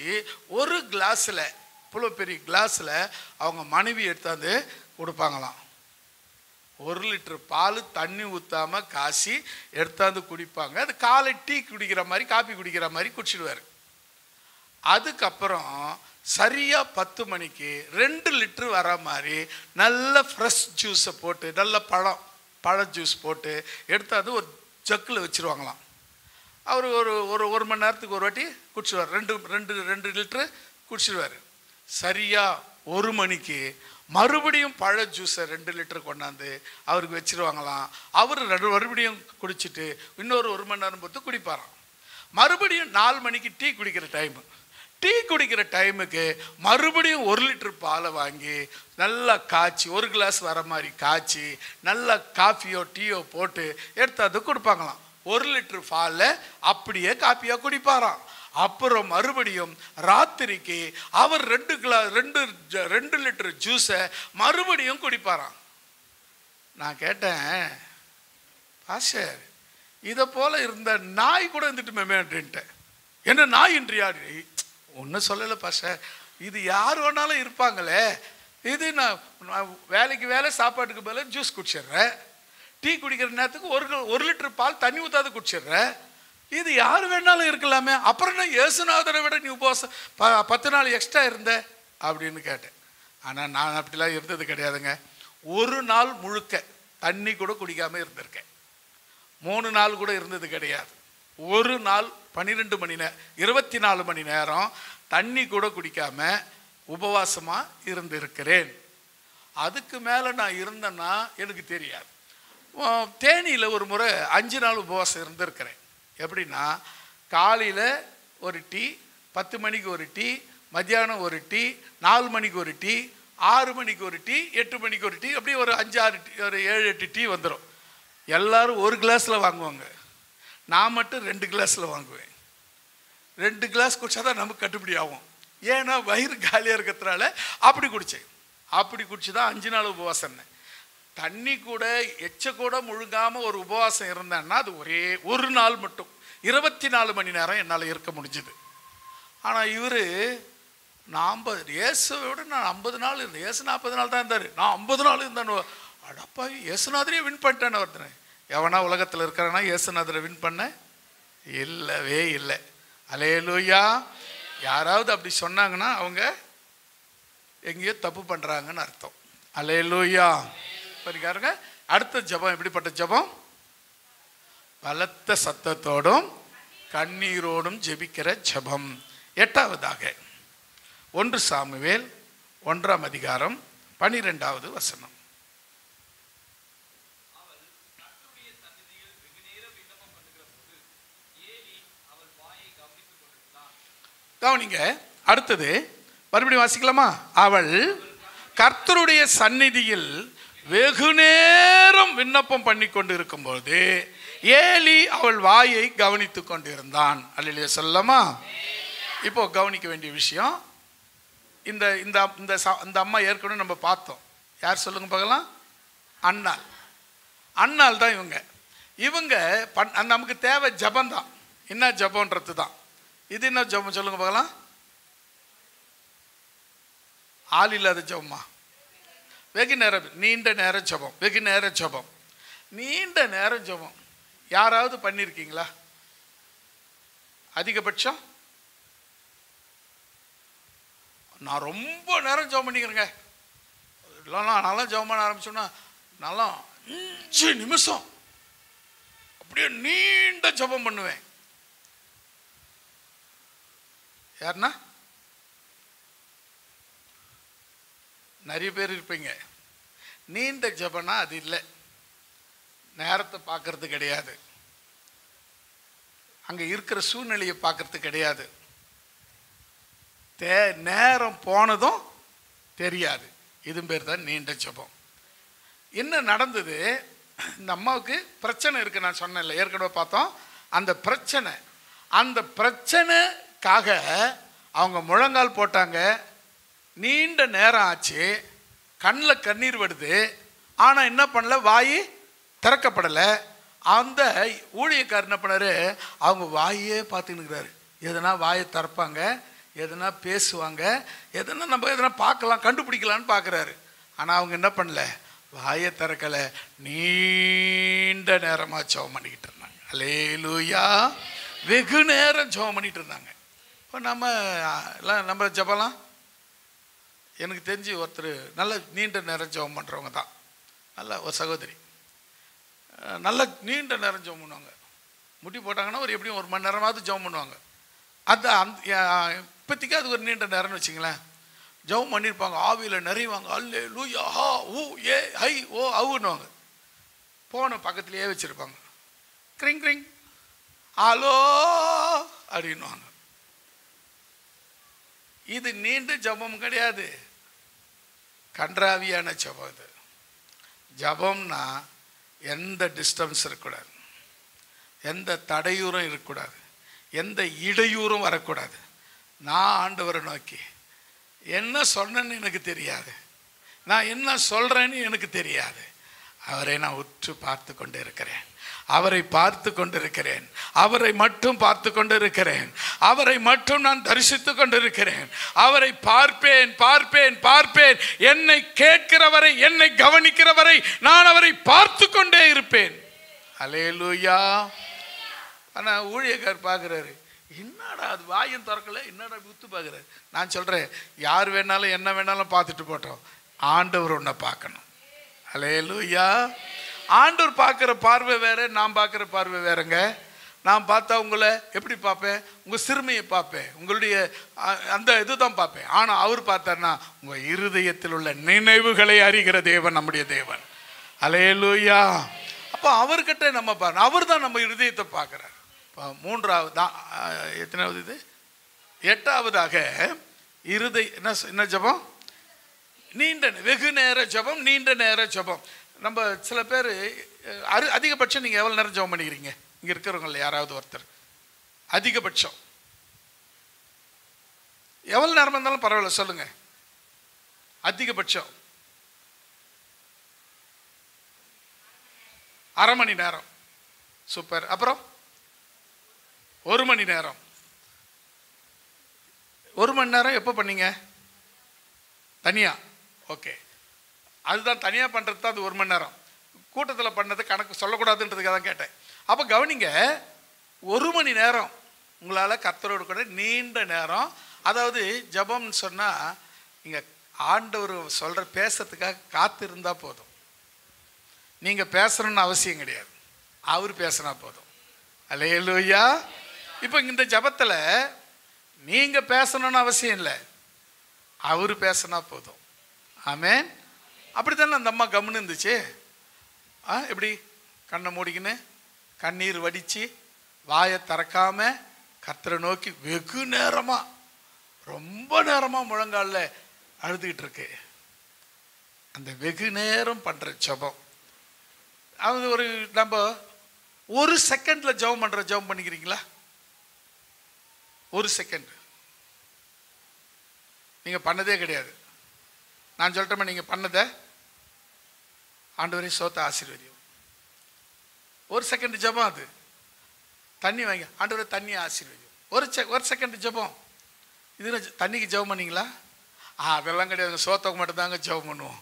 ஒரு கிளாஸில், இவ்வளோ பெரிய கிளாஸில் அவங்க மனைவி எடுத்தாந்து கொடுப்பாங்களாம். 1 லிட்டர் பால் தண்ணி ஊற்றாமல் காய்ச்சி எடுத்தாந்து குடிப்பாங்க. அது காலை டீ குடிக்கிற மாதிரி காப்பி குடிக்கிற மாதிரி குடிச்சிடுவார். அதுக்கப்புறம் சரியாக 10 மணிக்கு 2 லிட்டர் வர மாதிரி நல்ல ஃப்ரெஷ் ஜூஸை போட்டு, நல்ல பழ ஜூஸ் போட்டு எடுத்தாந்து ஒரு ஜக்கில் வச்சுருவாங்களாம். அவர் ஒரு மணி நேரத்துக்கு ஒரு வாட்டி குடிச்சிடுவார். 2 லிட்டரு குடிச்சிடுவார். சரியாக 1 மணிக்கு மறுபடியும் பழ ஜூஸை 2 லிட்டர் கொண்டாந்து அவருக்கு வச்சுருவாங்களாம். அவர் மறுபடியும் குடிச்சிட்டு இன்னொரு 1 மணி நேரம் பொறுத்து குடிப்பாராம். மறுபடியும் 4 மணிக்கு டீ குடிக்கிற டைமுக்கு மறுபடியும் 1 லிட்டர் பாலை வாங்கி நல்லா காய்ச்சி, ஒரு கிளாஸ் வர மாதிரி காய்ச்சி நல்லா காஃபியோ டீயோ போட்டு எடுத்தாந்து கொடுப்பாங்களாம். 1 லிட்டர் பாலில் அப்படியே காப்பியாக குடிப்பாராம். அப்புறம் மறுபடியும் ராத்திரிக்கு அவர் 2 லிட்டர் ஜூஸை மறுபடியும் குடிப்பாராம். நான் கேட்டேன், பாஸ்டர் இதை போல இருந்த நாய் கூட இருந்துட்டு மேமேன்ட்டேன். என்ன நாய் இன்றியாடி ஒன்றும் சொல்லலை பாஸ்டர், இது யார் வேணாலும் இருப்பாங்களே, இது நான் வேலைக்கு வேலை சாப்பாட்டுக்கு பதில் ஜூஸ் குடிச்சிடுறேன், டீ குடிக்கிற நேரத்துக்கு 1 லிட்டர் பால் தண்ணி ஊற்றாது குடிச்சிடுறேன், இது யார் வேணாலும் இருக்கலாமே, அப்புறம் நான் இயேசுநாதரை விட நீ உபவாசம் 10 நாள் எக்ஸ்ட்ரா இருந்த அப்படின்னு கேட்டேன். ஆனால் நான் அப்படிலாம் இருந்தது கிடையாதுங்க. 1 நாள் முழுக்க தண்ணி கூட குடிக்காமல் இருந்திருக்கேன். 3 நாள் கூட இருந்தது கிடையாது. 1 நாள் 12 மணி நேரம் 24 மணி நேரம் தண்ணி கூட குடிக்காம உபவாசமாக இருந்திருக்கிறேன். அதுக்கு மேலே நான் இருந்தேன்னா எனக்கு தெரியாது. தேனியில் ஒரு முறை 5 நாள் உபவாசம் இருந்திருக்கிறேன். எப்படின்னா காலையில் ஒரு டீ, 10 மணிக்கு ஒரு டீ, மத்தியானம் ஒரு டீ, 4 மணிக்கு ஒரு டீ, 6 மணிக்கு ஒரு டீ, 8 மணிக்கு ஒரு டீ, அப்படியே ஒரு 5-6 டீ, ஒரு 7-8 டீ வந்துடும். எல்லோரும் 1 கிளாஸில் வாங்குவாங்க, நான் மட்டும் 2 கிளாஸில் வாங்குவேன். 2 கிளாஸ் குடித்தா தான் நமக்கு கட்டுப்படி ஆகும். ஏன்னா வயிறு காலியாக இருக்கிறதுனால அப்படி குடித்தேன். அப்படி குடிச்சு தான் 5 நாள் உபவாசம். தண்ணி கூட கூட முழுங்காமல் ஒரு உபவாசம் இருந்தேன்னா அது ஒரே 1 நாள் மட்டும் 24 மணி நேரம் என்னால் இருக்க முடிஞ்சுது. ஆனால் இவர் இயேசுவோட நான் 50 நாள் இருந்தேன், இயேசு 40 நாள் தான் இருந்தார், நான் 50 நாள் இருந்தேன். அடப்பா, இயேசுநாதரே வின் பண்ணிட்டேன்னு ஒருத்தனை. எவனா உலகத்தில் இருக்கிறானா இயேசுநாதரை வின் பண்ண? இல்லவே இல்லை. அல்லேலூயா. யாராவது அப்படி சொன்னாங்கன்னா அவங்க எங்கேயோ தப்பு பண்ணுறாங்கன்னு அர்த்தம். அல்லேலூயா. பாருங்க, அடுத்த ஜெபம் எப்படிப்பட்ட ஜெபம்? பலத்த சத்தத்தோடும் கண்ணீரோடும் ஜெபிக்கிற ஜெபம். 8வதாக 1 சாமுவேல் 1:12. கவனிங்க, அடுத்தது மறுபடியும் வாசிக்கலாமா? அவள் கர்த்தருடைய சந்நிதியில் வெகு நேரம் விண்ணப்பம் பண்ணி கொண்டு இருக்கும்போது ஏலி அவள் வாயை கவனித்து கொண்டிருந்தான். அல்லேலூயா சொல்லலாமா? இப்போ கவனிக்க வேண்டிய விஷயம், இந்த இந்த இந்த அம்மா ஏற்கனவே நம்ம பார்த்தோம். யார் சொல்லுங்க பார்க்கலாம்? அன்னாள். அன்னாள் தான் இவங்க நமக்கு தேவை ஜபம் தான். என்ன ஜபம்ன்றது தான். இது என்ன ஜபம் சொல்லுங்க பார்க்கலாம்? ஆள் இல்லாத ஜபமா? வெகு நேரம், நீண்ட நேரம் ஜபம். வெகு நேரம் ஜபம், நீண்ட நேரம் ஜபம். யாராவது பண்ணியிருக்கீங்களா? அதிகபட்சம் நான் ரொம்ப நேரம் ஜபம் பண்ணிக்கிறேங்க. இல்லைன்னா நல்லா ஜபம் பண்ண ஆரம்பிச்சோன்னா நல்லா 5 நிமிஷம் அப்படியே நீண்ட ஜபம் பண்ணுவேன். யாருன்னா நிறைய பேர் இருப்பீங்க. நீண்ட ஜபம்னா அது இல்லை. நேரத்தை பார்க்கறது கிடையாது, அங்கே இருக்கிற சூழ்நிலையை பார்க்கறது கிடையாது, நேரம் போனதும் தெரியாது. இது பேர் தான் நீண்ட ஜபம். என்ன நடந்தது? இந்த அம்மாவுக்கு பிரச்சனை இருக்கு. நான் சொன்னேன்ல, ஏற்கனவே பார்த்தோம். அந்த பிரச்சனைக்காக அவங்க முழங்கால் போட்டாங்க. நீண்ட நேரம் ஆச்சு, கண்ணில் கண்ணீர் வருது. ஆனால் என்ன பண்ணல? வாய் திறக்கப்படலை. அந்த ஊழியக்காரர் என்ன பண்ணாரு? அவங்க வாயே பார்த்துக்கிறாரு. எதனா வாயை திறப்பாங்க, எதனா பேசுவாங்க, எதனா பார்க்கலாம், கண்டுபிடிக்கலான்னு பார்க்குறாரு. ஆனால் அவங்க என்ன பண்ணல? வாயை திறக்கலை. நீண்ட நேரமாக ஜெபம் பண்ணிக்கிட்டு இருந்தாங்க. அல்லேலூயா. வெகு நேரம் ஜெபம் பண்ணிட்டு இருந்தாங்க. இப்போ நம்ம ஜெபம்லாம் எனக்கு தெரிஞ்சு ஒருத்தர் நல்ல நீண்ட நேரம் ஜெபம் பண்ணுறவங்க தான். நல்ல ஒரு சகோதரி நல்ல நீண்ட நேரம் ஜெபம் பண்ணுவாங்க. முட்டி போட்டாங்கன்னா ஒரு எப்படியும் 1 மணி நேரமாவது ஜெபம் பண்ணுவாங்க. இப்போதைக்கு அது ஒரு நீண்ட நேரம்னு வச்சுங்களேன். ஜெபம் பண்ணியிருப்பாங்க, ஆவியில் நிறைவாங்க. அல்லேலூயா, ஹா ஊ ஏ ஹை ஓ அவுன்னுவாங்க. போன பக்கத்துலேயே வச்சுருப்பாங்க. கிரிங் கிரிங் ஹலோ அப்படின்வாங்க. இது நீண்ட ஜபம் கிடையாது, கன்றாவியான ஜபம். இது ஜபம்னா எந்த டிஸ்டர்பன்ஸ் இருக்கக்கூடாது, எந்த தடையூரும் இருக்கக்கூடாது, எந்த இடையூறும் வரக்கூடாது. நான் ஆண்டவரை நோக்கி என்ன சொன்னேன்னு எனக்கு தெரியாது, நான் என்ன சொல்கிறேன்னு எனக்கு தெரியாது. அவரை நான் உற்று பார்த்து கொண்டு இருக்கிறேன், அவரை பார்த்து கொண்டிருக்கிறேன், அவரை மட்டும் பார்த்து கொண்டிருக்கிறேன், அவரை மட்டும் நான் தரிசித்து கொண்டிருக்கிறேன். அவரை பார்ப்பேன் பார்ப்பேன் பார்ப்பேன். என்னை கேட்கிறவரை, என்னை கவனிக்கிறவரை நான் அவரை பார்த்து கொண்டே இருப்பேன். அல்லேலூயா. ஆனால் ஊழியக்கார் பார்க்குறாரு, என்னடா அது வாயும் திறக்கல, என்னடா வித்து பார்க்குறாரு. நான் சொல்கிறேன், யார் வேணாலும் என்ன வேணாலும் பார்த்துட்டு போட்டோம், ஆண்டவர் உன்னை பார்க்கணும். அல்லேலூயா. ஆண்டவர் பார்க்குற பார்வை வேற, நான் பார்க்குற பார்வை வேறங்க. நான் பார்த்தா உங்களை எப்படி பார்ப்பேன்? உங்கள் சிறுமையை பார்ப்பேன், உங்களுடைய அந்த இதுதான் பார்ப்பேன். ஆனால் அவர் பார்த்தார்னா உங்கள் இருதயத்தில் உள்ள நினைவுகளை அறிகிற தேவன் நம்முடைய தேவன். அல்லேலூயா. அப்போ அவர்கிட்ட நம்ம பாருங்க, அவர் தான் நம்ம இருதயத்தை பார்க்குறார். மூன்றாவது எத்தனாவது இது? 8வதாக என்ன ஜபம்? நீண்ட வெகு நேர ஜபம், நீண்ட நேர ஜபம். நம்ம சில பேர் அதிகபட்சம் நீங்கள் எவ்வளோ நேரம் ஜெபம் பண்ணிக்கிறீங்க? இங்கே இருக்கிறவங்கள யாராவது ஒருத்தர் அதிகபட்சம் எவ்வளோ நேரம் இருந்தாலும் பரவாயில்ல சொல்லுங்க. அதிகபட்சம் 1/2 மணி நேரம். சூப்பர். அப்புறம் 1 மணி நேரம். 1 மணி நேரம் எப்போ பண்ணீங்க? தனியா? ஓகே, அதுதான் தனியாக பண்ணுறது தான் அது 1 மணி நேரம். கூட்டத்தில் பண்ணது கணக்கு சொல்லக்கூடாதுன்றதுக்காக தான் கேட்டேன். அப்போ கவனிங்க, 1 மணி நேரம் உங்களால் கர்த்தரோடு கூட நீண்ட நேரம் அதாவது ஜெபம்னு சொன்னால் நீங்கள் ஆண்டவர் சொல்கிற பேசுறதுக்காக காத்திருந்தா போதும். நீங்கள் பேசணும்னு அவசியம் கிடையாது, அவர் பேசினா போதும். அல்லேலூயா. இப்போ இந்த ஜெபத்தில் நீங்கள் பேசணும்னு அவசியம் இல்லை, அவர் பேசினா போதும். ஆமென். அப்படி தானே அந்த அம்மா கம்முன்னு இருந்துச்சு. எப்படி கண்ணை மூடிக்கின்னு கண்ணீர் வடித்து வாயை திறக்காம கர்த்தரை நோக்கி வெகு நேரமாக, ரொம்ப நேரமாக முழங்காலில் அழுதுகிட்டு இருக்கு. அந்த வெகு நேரம் பண்ணுற ஜெபம் அது ஒரு நம்ம ஒரு செகண்டில் ஜெபம் பண்ணுற ஜெபம் பண்ணிக்கிறீங்களா? ஒரு செகண்ட் நீங்கள் பண்ணதே கிடையாது. நான் சொல்லிட்டோமே, நீங்கள் பண்ணதை ஆண்டவரே சோத்த ஆசீர்வதியும். ஒரு செகண்ட் ஜெபம் அது. தண்ணி வாங்க, ஆண்டவரே தண்ணியை ஆசீர்வதியும். ஒரு செகண்ட் ஜெபம். இது தண்ணிக்கு ஜெபம் பண்ணிங்களா? அதெல்லாம் கிடையாது, சோத்தக்கு மட்டும்தாங்க ஜெபம் பண்ணுவோம்.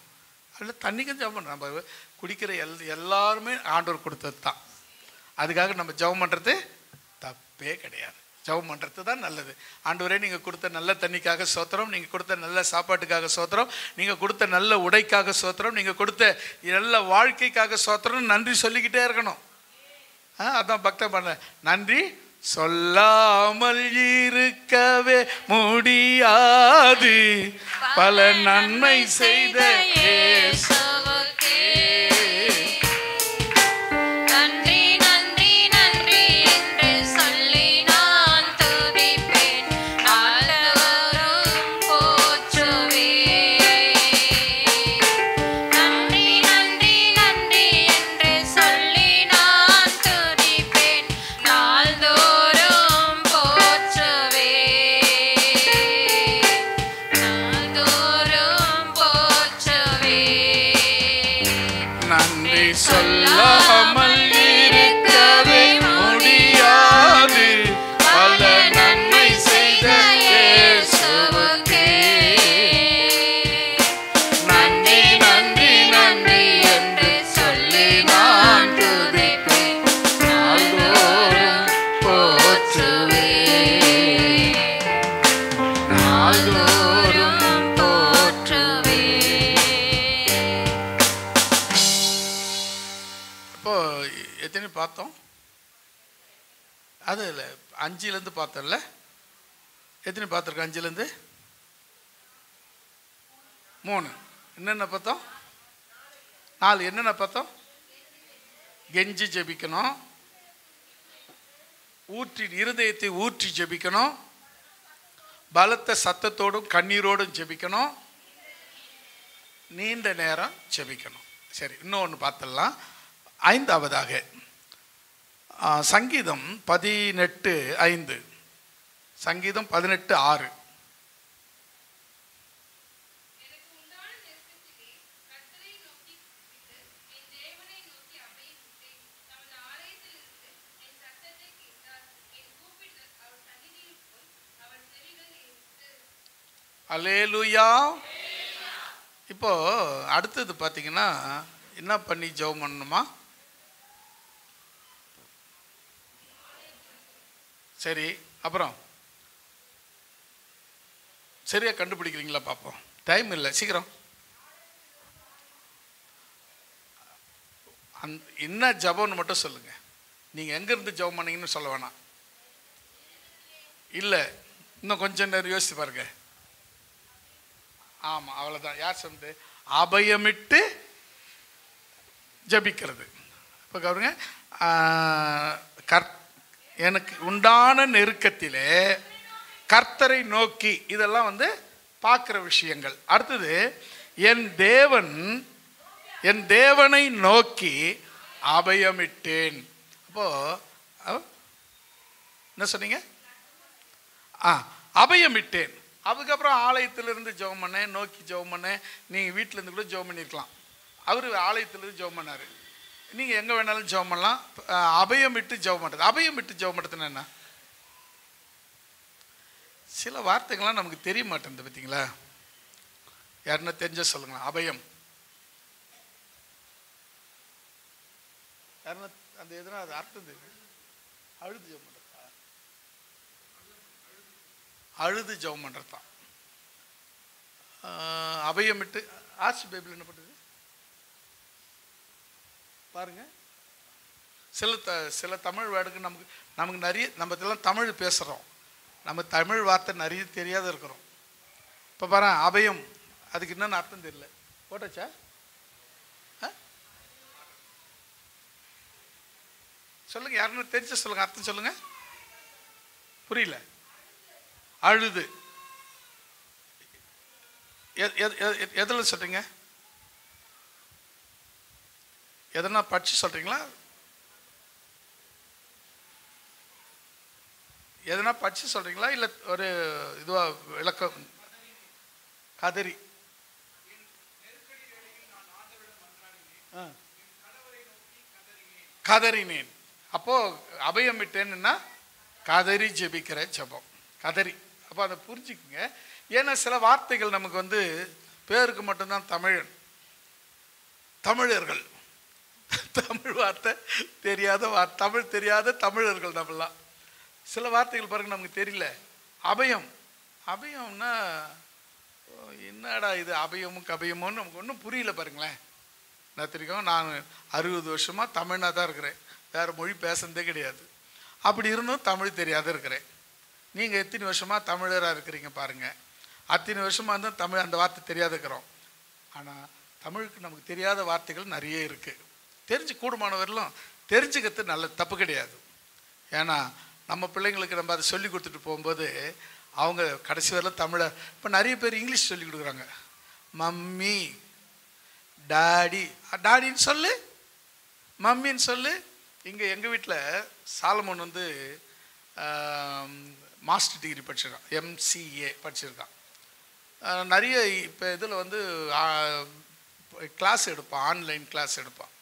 அதில் தண்ணிக்கும் ஜெபம் பண்ணுறோம். நம்ம குடிக்கிற எல்லாருமே ஆண்டவர் கொடுத்தது தான். அதுக்காக நம்ம ஜெபம் பண்ணுறது தப்பே கிடையாது. ஜெபம் பண்ணுறது தான் நல்லது. ஆண்டவரே நீங்கள் கொடுத்த நல்ல தண்ணிக்காக சோத்திரம், நீங்கள் கொடுத்த நல்ல சாப்பாட்டுக்காக சோத்திரம், நீங்கள் கொடுத்த நல்ல உடைக்காக சோத்திரம், நீங்கள் கொடுத்த நல்ல வாழ்க்கைக்காக சோத்திரம், நன்றி சொல்லிக்கிட்டே இருக்கணும். அதான் பக்தம் பண்ண, நன்றி சொல்லாமல் இருக்கவே முடியாது, பல நன்மை செய்த இயேசுவுக்கே நன்றி நன்றி நன்றி என்று சொல்லி நான் துதிப்பேன், நாள்தோறும் போற்றுவேன். நன்றி நன்றி நன்றி என்று சொல்லி நான் துதிப்பேன், நாள்தோறும் போற்றுவேன், நாள்தோறும் போற்றுவேன். நன்றி சொல்லாமல் இருக்கவே முடியாது, பல நன்மை செய்த இயேசுவுக்கே நன்றி நன்றி நன்றி என்று சொல்லி நான் துதிப்பேன், நாள்தோறும் போற்றுவேன், நாள்தோறும் போற்றுவேன். இப்போ எத்தனை பார்த்தோம்? அது இல்லை, 5லேருந்து பார்த்தோம்ல. எத்தனை பார்த்துருக்கோம்? 5லேருந்து 3. என்னென்ன பார்த்தோம்? 4. என்னென்ன பார்த்தோம்? கெஞ்சி ஜெபிக்கணும், ஊற்றி இருதயத்தை ஊற்றி ஜெபிக்கணும், பலத்த சத்தத்தோடும் கண்ணீரோடும் ஜெபிக்கணும், நீண்ட நேரம் ஜெபிக்கணும். சரி, இன்னொன்று பார்த்துடலாம். 5ஆவதாக சங்கீதம் 18:5. சங்கீதம் 18:6. அல்லேலூயா. இப்போ அடுத்தது பார்த்தீங்கன்னா என்ன பண்ணி ஜெபம் பண்ணணுமா? சரி, அப்புறம் சரியா கண்டுபிடிக்கிறீங்களா பார்ப்போம். டைம் இல்லை, சீக்கிரம். என்ன ஜெபம்னு மட்டும் சொல்லுங்க. நீங்கள் எங்கேருந்து ஜெபம் பண்ணீங்கன்னு சொல்ல வேணாம். இல்லை, இன்னும் கொஞ்சம் நேரம் யோசிச்சு பாருங்க. ஆமாம், அவ்வளோதான். யார் சொன்னது? அபயமிட்டு ஜபிக்கிறது. இப்போ கவருங்க, எனக்கு உண்டான நெருக்கத்திலே கர்த்தரை நோக்கி, இதெல்லாம் வந்து பார்க்குற விஷயங்கள். அடுத்தது, என் தேவனை நோக்கி அபயமிட்டேன். அப்போ என்ன சொன்னீங்க? அபயமிட்டேன். அதுக்கப்புறம் ஆலயத்திலிருந்து ஜெபம் பண்ணேன், நோக்கி ஜெபம் பண்ணேன். நீங்கள் வீட்டிலேருந்து கூட ஜெபம் பண்ணியிருக்கலாம். அவர் ஆலயத்திலிருந்து ஜெபம் பண்ணார். நீங்கள் எங்கே வேணாலும் ஜெபம் பண்ணலாம். அபயமிட்டு ஜெபம் பண்ணுறது. அபயமிட்டு ஜெபம் பண்ணுறதுன்னு என்ன? சில வார்த்தைகள்லாம் நமக்கு தெரிய மாட்டேங்குது, பார்த்தீங்களா? யாருன்னா தெரிஞ்ச சொல்லுங்களா? அபயம் யாருன்னா அந்த எதுனா அது அர்த்தம் தெரியும். அழுது ஜெபம் பண்ணுறதா? அழுது ஜெபம் பண்ணுறது தான். அபயமிட்டு ஆர்ட்ஸ் பைபிள் என்ன பண்ணுறது பாருங்க. சில தமிழ் வேர்டுக்கு நமக்கு நிறைய, நம்ம இதெல்லாம் தமிழ் பேசுகிறோம், நம்ம தமிழ் வார்த்தை நிறைய தெரியாத இருக்கிறோம். இப்போ பாரு அபயம், அதுக்கு என்னென்னு அர்த்தம் தெரியல. போட்டாச்சா? சொல்லுங்க, யாருன்னு தெரிஞ்ச சொல்லுங்க, அர்த்தம் சொல்லுங்க. புரியல. அழுது எதில் சொல்றீங்க? எதனா படிச்சு சொல்றீங்களா? எதனா படிச்சு சொல்றீங்களா இல்லை ஒரு இதுவா விளக்கம்? கதறி கதறினேன். அப்போ அபயம் விட்டேன்னா கதறி ஜெபிக்கிற ஜெபம், கதறி. அப்போ அதை புரிஞ்சுக்குங்க. ஏன்னா சில வார்த்தைகள் நமக்கு வந்து பேருக்கு மட்டும்தான் தமிழர்கள், தமிழ் வார்த்தை தெரியாத தமிழ் தெரியாத தமிழர்கள் நம்மளாம். சில வார்த்தைகள் பாருங்க நமக்கு தெரியல. அபயம்னா என்னடா இது அபயமும் கபயமும் நமக்கு ஒன்றும் புரியல பாருங்களேன். நான் தெரியும், நான் 60 வருஷமாக தமிழ்னா தான் இருக்கிறேன், வேறு மொழி பேசுனதே கிடையாது. அப்படி இருந்தும் தமிழ் தெரியாத இருக்கிறேன். நீங்கள் எத்தனை வருஷமாக தமிழராக இருக்கிறீங்க பாருங்கள். அத்தனை வருஷமாக இருந்தால் தமிழ் அந்த வார்த்தை தெரியாத இருக்கிறோம். ஆனால் தமிழுக்கு நமக்கு தெரியாத வார்த்தைகள் நிறைய இருக்குது. தெரிஞ்சு கூடுமானவர்களும் தெரிஞ்சுக்கிறது நல்ல தப்பு கிடையாது. ஏன்னா நம்ம பிள்ளைங்களுக்கு நம்ம அதை சொல்லி கொடுத்துட்டு போகும்போது அவங்க கடைசி வரலாம் தமிழை. இப்போ நிறைய பேர் இங்கிலீஷ் சொல்லி கொடுக்குறாங்க. மம்மி டாடின்னு சொல்லு, மம்மின்னு சொல்லு. இங்கே எங்கள் வீட்டில் சாலமோன் வந்து மாஸ்டர் டிகிரி படிச்சிருக்கான், MCA படிச்சிருக்கான். நிறைய இப்போ இதில் வந்து கிளாஸ் எடுப்பான், ஆன்லைன் கிளாஸ் எடுப்பான்.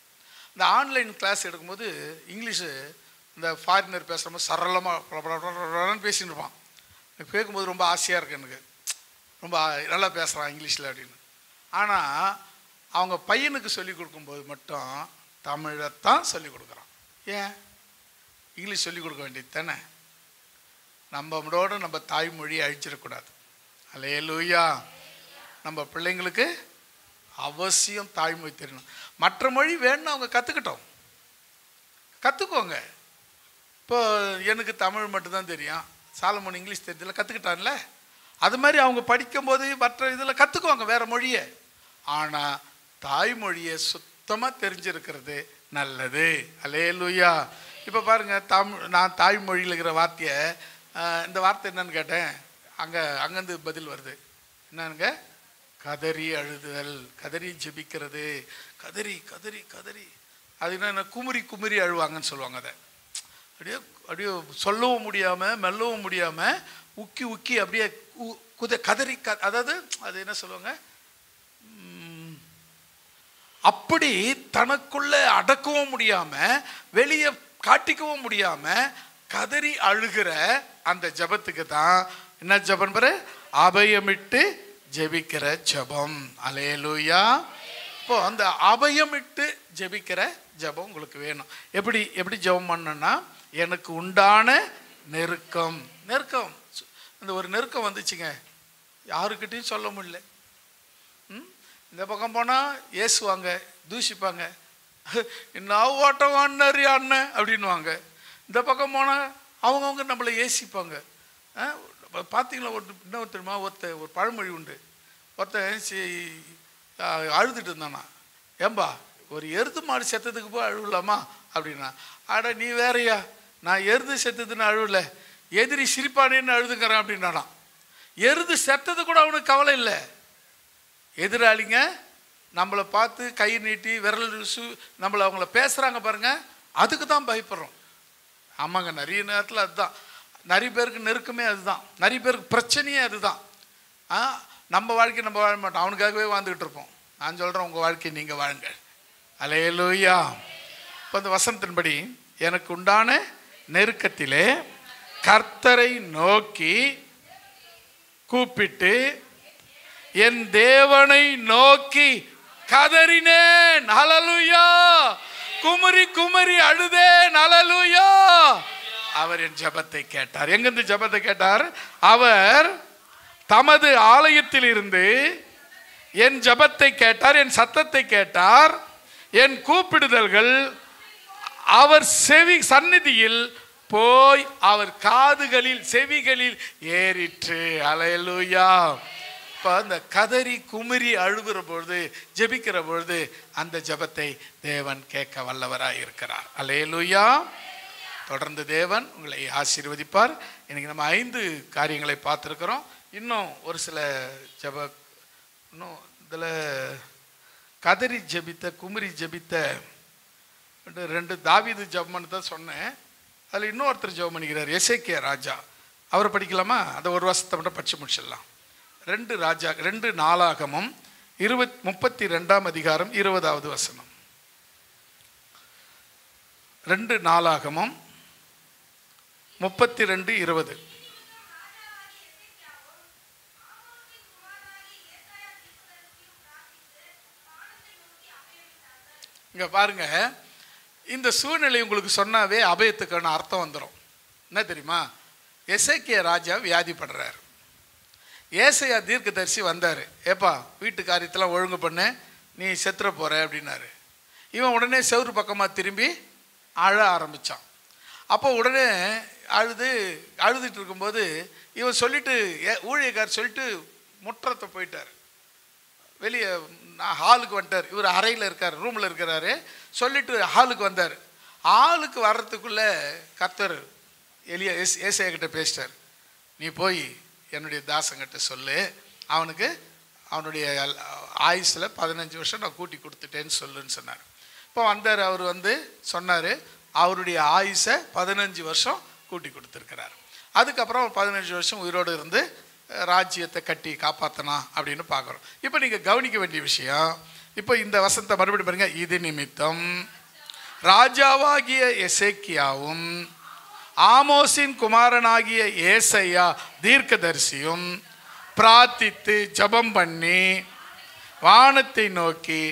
இந்த ஆன்லைன் கிளாஸ் எடுக்கும்போது இங்கிலீஷு இந்த ஃபாரினர் பேசுகிற மாதிரி சரளமாக பேசின்னு இருப்பான். எனக்கு கேட்கும்போது ரொம்ப ஆசையாக இருக்குது, எனக்கு ரொம்ப நல்லா பேசுகிறான் இங்கிலீஷில் அப்படின்னு. ஆனால் அவங்க பையனுக்கு சொல்லிக் கொடுக்கும்போது மட்டும் தமிழைத்தான் சொல்லிக் கொடுக்குறான். ஏன் இங்கிலீஷ் சொல்லிக் கொடுக்க வேண்டியது தானே? நம்மளோட நம்ம தாய்மொழியை அழிச்சிடக்கூடாது. அல்லேலூயா. நம்ம பிள்ளைங்களுக்கு அவசியம் தாய்மொழி தெரியணும். மற்ற மொழி வேணும்னு அவங்க கற்றுக்கோங்க. இப்போ எனக்கு தமிழ் மட்டும்தான் தெரியும், சாலமோன் இங்கிலீஷ் தெரியல, கற்றுக்கிட்டான்ல. அது மாதிரி அவங்க படிக்கும்போது மற்ற இதில் கற்றுக்குவாங்க வேறு மொழியை. ஆனால் தாய்மொழியை சுத்தமாக தெரிஞ்சிருக்கிறது நல்லது. அல்லேலூயா. இப்போ பாருங்கள், நான் தாய்மொழியில் இருக்கிற வார்த்தையை, இந்த வார்த்தை என்னன்னு கேட்டேன், அங்கேருந்து பதில் வருது. என்னங்க? கதறி அழுதல், கதறி ஜெபிக்கிறது, கதறி கதறி கதறி. அது என்ன? குமுறி அழுவாங்கன்னு சொல்லுவாங்க. அதை அப்படியே சொல்லவும் முடியாமல் மெல்லவும் முடியாமல் உக்கி அப்படியே கதறி, அதாவது அது என்ன சொல்லுவாங்க, அப்படி தனக்குள்ள அடக்கவும் முடியாமல் வெளியே காட்டிக்கவும் முடியாமல் கதறி அழுகிற அந்த ஜபத்துக்கு தான் என்ன ஜபம் பாரு? அபயமிட்டு ஜெபிக்கிற ஜபம். அல்லேலூயா. இப்போ அந்த அபயமிட்டு ஜெபிக்கிற ஜபம் உங்களுக்கு வேணும். எப்படி ஜபம் பண்ணணும்னா, எனக்கு உண்டான நெருக்கம். இந்த ஒரு நெருக்கம் வந்துச்சுங்க, யாருக்கிட்டையும் சொல்ல முடியல. இந்த பக்கம் போனால் ஏசுவாங்க, தூஷிப்பாங்க, என்ன ஓட்டம் வாடினாரு அண்ணன் அப்படின்வாங்க. இந்த பக்கம் போனால் அவங்கவுங்க நம்மளை ஏசிப்பாங்க. பார்த்தீங்களா, என்ன தெரியுமா, ஒரு பழமொழி உண்டு. ஒருத்தன் அழுதுட்டு இருந்தானா, ஏம்பா ஒரு எருது மாடு செத்ததுக்கு போய் அழுவலாமா அப்படின்னா, ஆடா நீ வேறையா, நான் எருது செத்ததுன்னு அழுவல, எதிரி சிரிப்பானேன்னு அழுதுங்கிறேன் அப்படின்னாலாம். எருது செத்தது கூட அவனுக்கு கவலை இல்லை. எதிராளிங்க நம்மளை பார்த்து கை நீட்டி விரல் நம்மளை அவங்கள பேசுகிறாங்க பாருங்க, அதுக்கு தான் பயப்படுறோம். ஆமாங்க, நிறைய நேரத்தில் அதுதான் நிறைய பேருக்கு நெருக்கமே, அதுதான் நிறைய பேருக்கு பிரச்சனையே அதுதான். நம்ம வாழ்க்கை நம்ம வாழ மாட்டோம், அவனுக்காகவே வாழ்ந்துக்கிட்டு இருப்போம். நான் சொல்கிறேன், உங்கள் வாழ்க்கையை நீங்கள் வாழுங்க. அல்லேலூயா. இப்போ இந்த வசனத்தின்படி, எனக்கு உண்டான நெருக்கத்திலே கர்த்தரை நோக்கி கூப்பிட்டு என் தேவனை நோக்கி கதறினேன். ஹல்லேலூயா. குமரி அழுதேன். ஹல்லேலூயா. அவர் என் ஜெபத்தை கேட்டார். எங்கிருந்து ஜெபத்தை கேட்டார்? அவர் தமது ஆலயத்தில் இருந்து என் ஜெபத்தை கேட்டார், என் சத்தத்தை கேட்டார், என் கூப்பிடுதல்கள் அவர் சந்நிதியில் போய் அவர் காதுகளில் செவிகளில் ஏறிற்று. அல்லேலூயா. இப்போ அந்த கதறி குமிரி அழுகிற பொழுது, ஜெபிக்கிற பொழுது அந்த ஜெபத்தை தேவன் கேட்க வல்லவராய் இருக்கிறார். அல்லேலூயா. தொடர்ந்து தேவன் உங்களை ஆசீர்வதிப்பார். இன்னைக்கு நம்ம 5 காரியங்களை பார்த்துருக்கிறோம். இன்னும் ஒரு சில இன்னும் இதில் கதறி ஜெபித்த, குமிரி ஜெபித்த 2 தாவீது ஜெபம்னு தான் சொன்னேன். அதில் இன்னொருத்தர் ஜெபம் பண்ணிக்கிறார், எசேக்கியா ராஜா. அவரை படிக்கலாமா? அதை ஒரு வருஷத்தை மட்டும் படித்து முடிச்சிடலாம். 2 நாளாகமம் 32ஆம் அதிகாரம் 20வது வசனம். 2 நாளாகமம் 32:20. இங்க பாருங்க, இந்த சூழ்நிலை உங்களுக்கு சொன்னாவே அபயத்துக்கான அர்த்தம் வந்துடும். என்ன தெரியுமா? எசேக்கியா ராஜா வியாதிப்படுறார். ஏசாயா தீர்க்கதரிசி வந்தார், ஏப்பா வீட்டு காரியத்தெல்லாம் ஒழுங்கு பண்ணு, நீ செத்துற போற அப்படின்னாரு. இவன் உடனே செவுறு பக்கமாக திரும்பி அழ ஆரம்பித்தான். அப்போ உடனே அழுதுட்டு இருக்கும்போது இவன் சொல்லிட்டு, ஊழியக்கார் சொல்லிட்டு முற்றத்தை போயிட்டார், வெளியே ஹாலுக்கு வந்துட்டார். இவர் அறையில் இருக்கார், ரூமில் இருக்கிறாரு. சொல்லிட்டு ஹாலுக்கு வந்தார். ஹாலுக்கு வர்றதுக்குள்ளே கர்த்தர் ஏசாயா கிட்ட பேசிட்டார், நீ போய் என்னுடைய தாசங்கிட்ட சொல்லு, அவனுக்கு அவனுடைய ஆயுசில் 15 வருஷம் நான் கூட்டி கொடுத்துட்டேன்னு சொல்லுன்னு சொன்னார். இப்போ வந்தார், அவர் வந்து சொன்னார், அவருடைய ஆயுசை 15 வருஷம் கூட்டி கொடுத்துருக்கிறார். அதுக்கப்புறம் 15 வருஷம் உயிரோடு இருந்து ராஜ்யத்தை கட்டி காப்பாற்றனா அப்படின்னு பார்க்குறோம். இப்போ நீங்கள் கவனிக்க வேண்டிய விஷயம், இப்போ இந்த வசனத்தை மறுபடியும் பாருங்க. இது நிமித்தம் ராஜாவாகிய எசேக்கியாவும் ஆமோசின் குமாரனாகிய ஏசாயா தீர்க்கதரிசியும் பிரார்த்தித்து ஜெபம் பண்ணி வானத்தை நோக்கி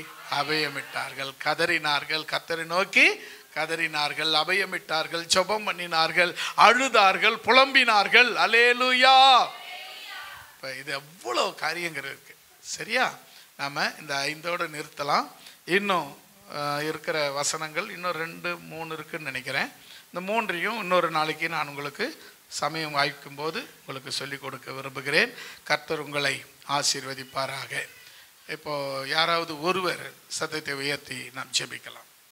அபயமிட்டார்கள், கதறினார்கள். கர்த்தரை நோக்கி கதறினார்கள், அபயமிட்டார்கள், ஜெபம் பண்ணினார்கள், அழுதார்கள், புலம்பினார்கள். அல்லேலூயா. இப்போ இது எவ்வளோ காரியங்கள் இருக்கு. சரியா? நாம் இந்த 5ஓடு நிறுத்தலாம். இன்னும் இருக்கிற வசனங்கள் இன்னும் 2-3 இருக்குன்னு நினைக்கிறேன். இந்த 3ஐயும் இன்னொரு நாளைக்கு நான் உங்களுக்கு சமயம் வாய்க்கும் போது உங்களுக்கு சொல்லிக் கொடுக்க விரும்புகிறேன். கர்த்தர் உங்களை ஆசீர்வதிப்பாராக. இப்போ யாராவது ஒருவர் சத்தத்தை உயர்த்தி நாம் ஜெபிக்கலாம்.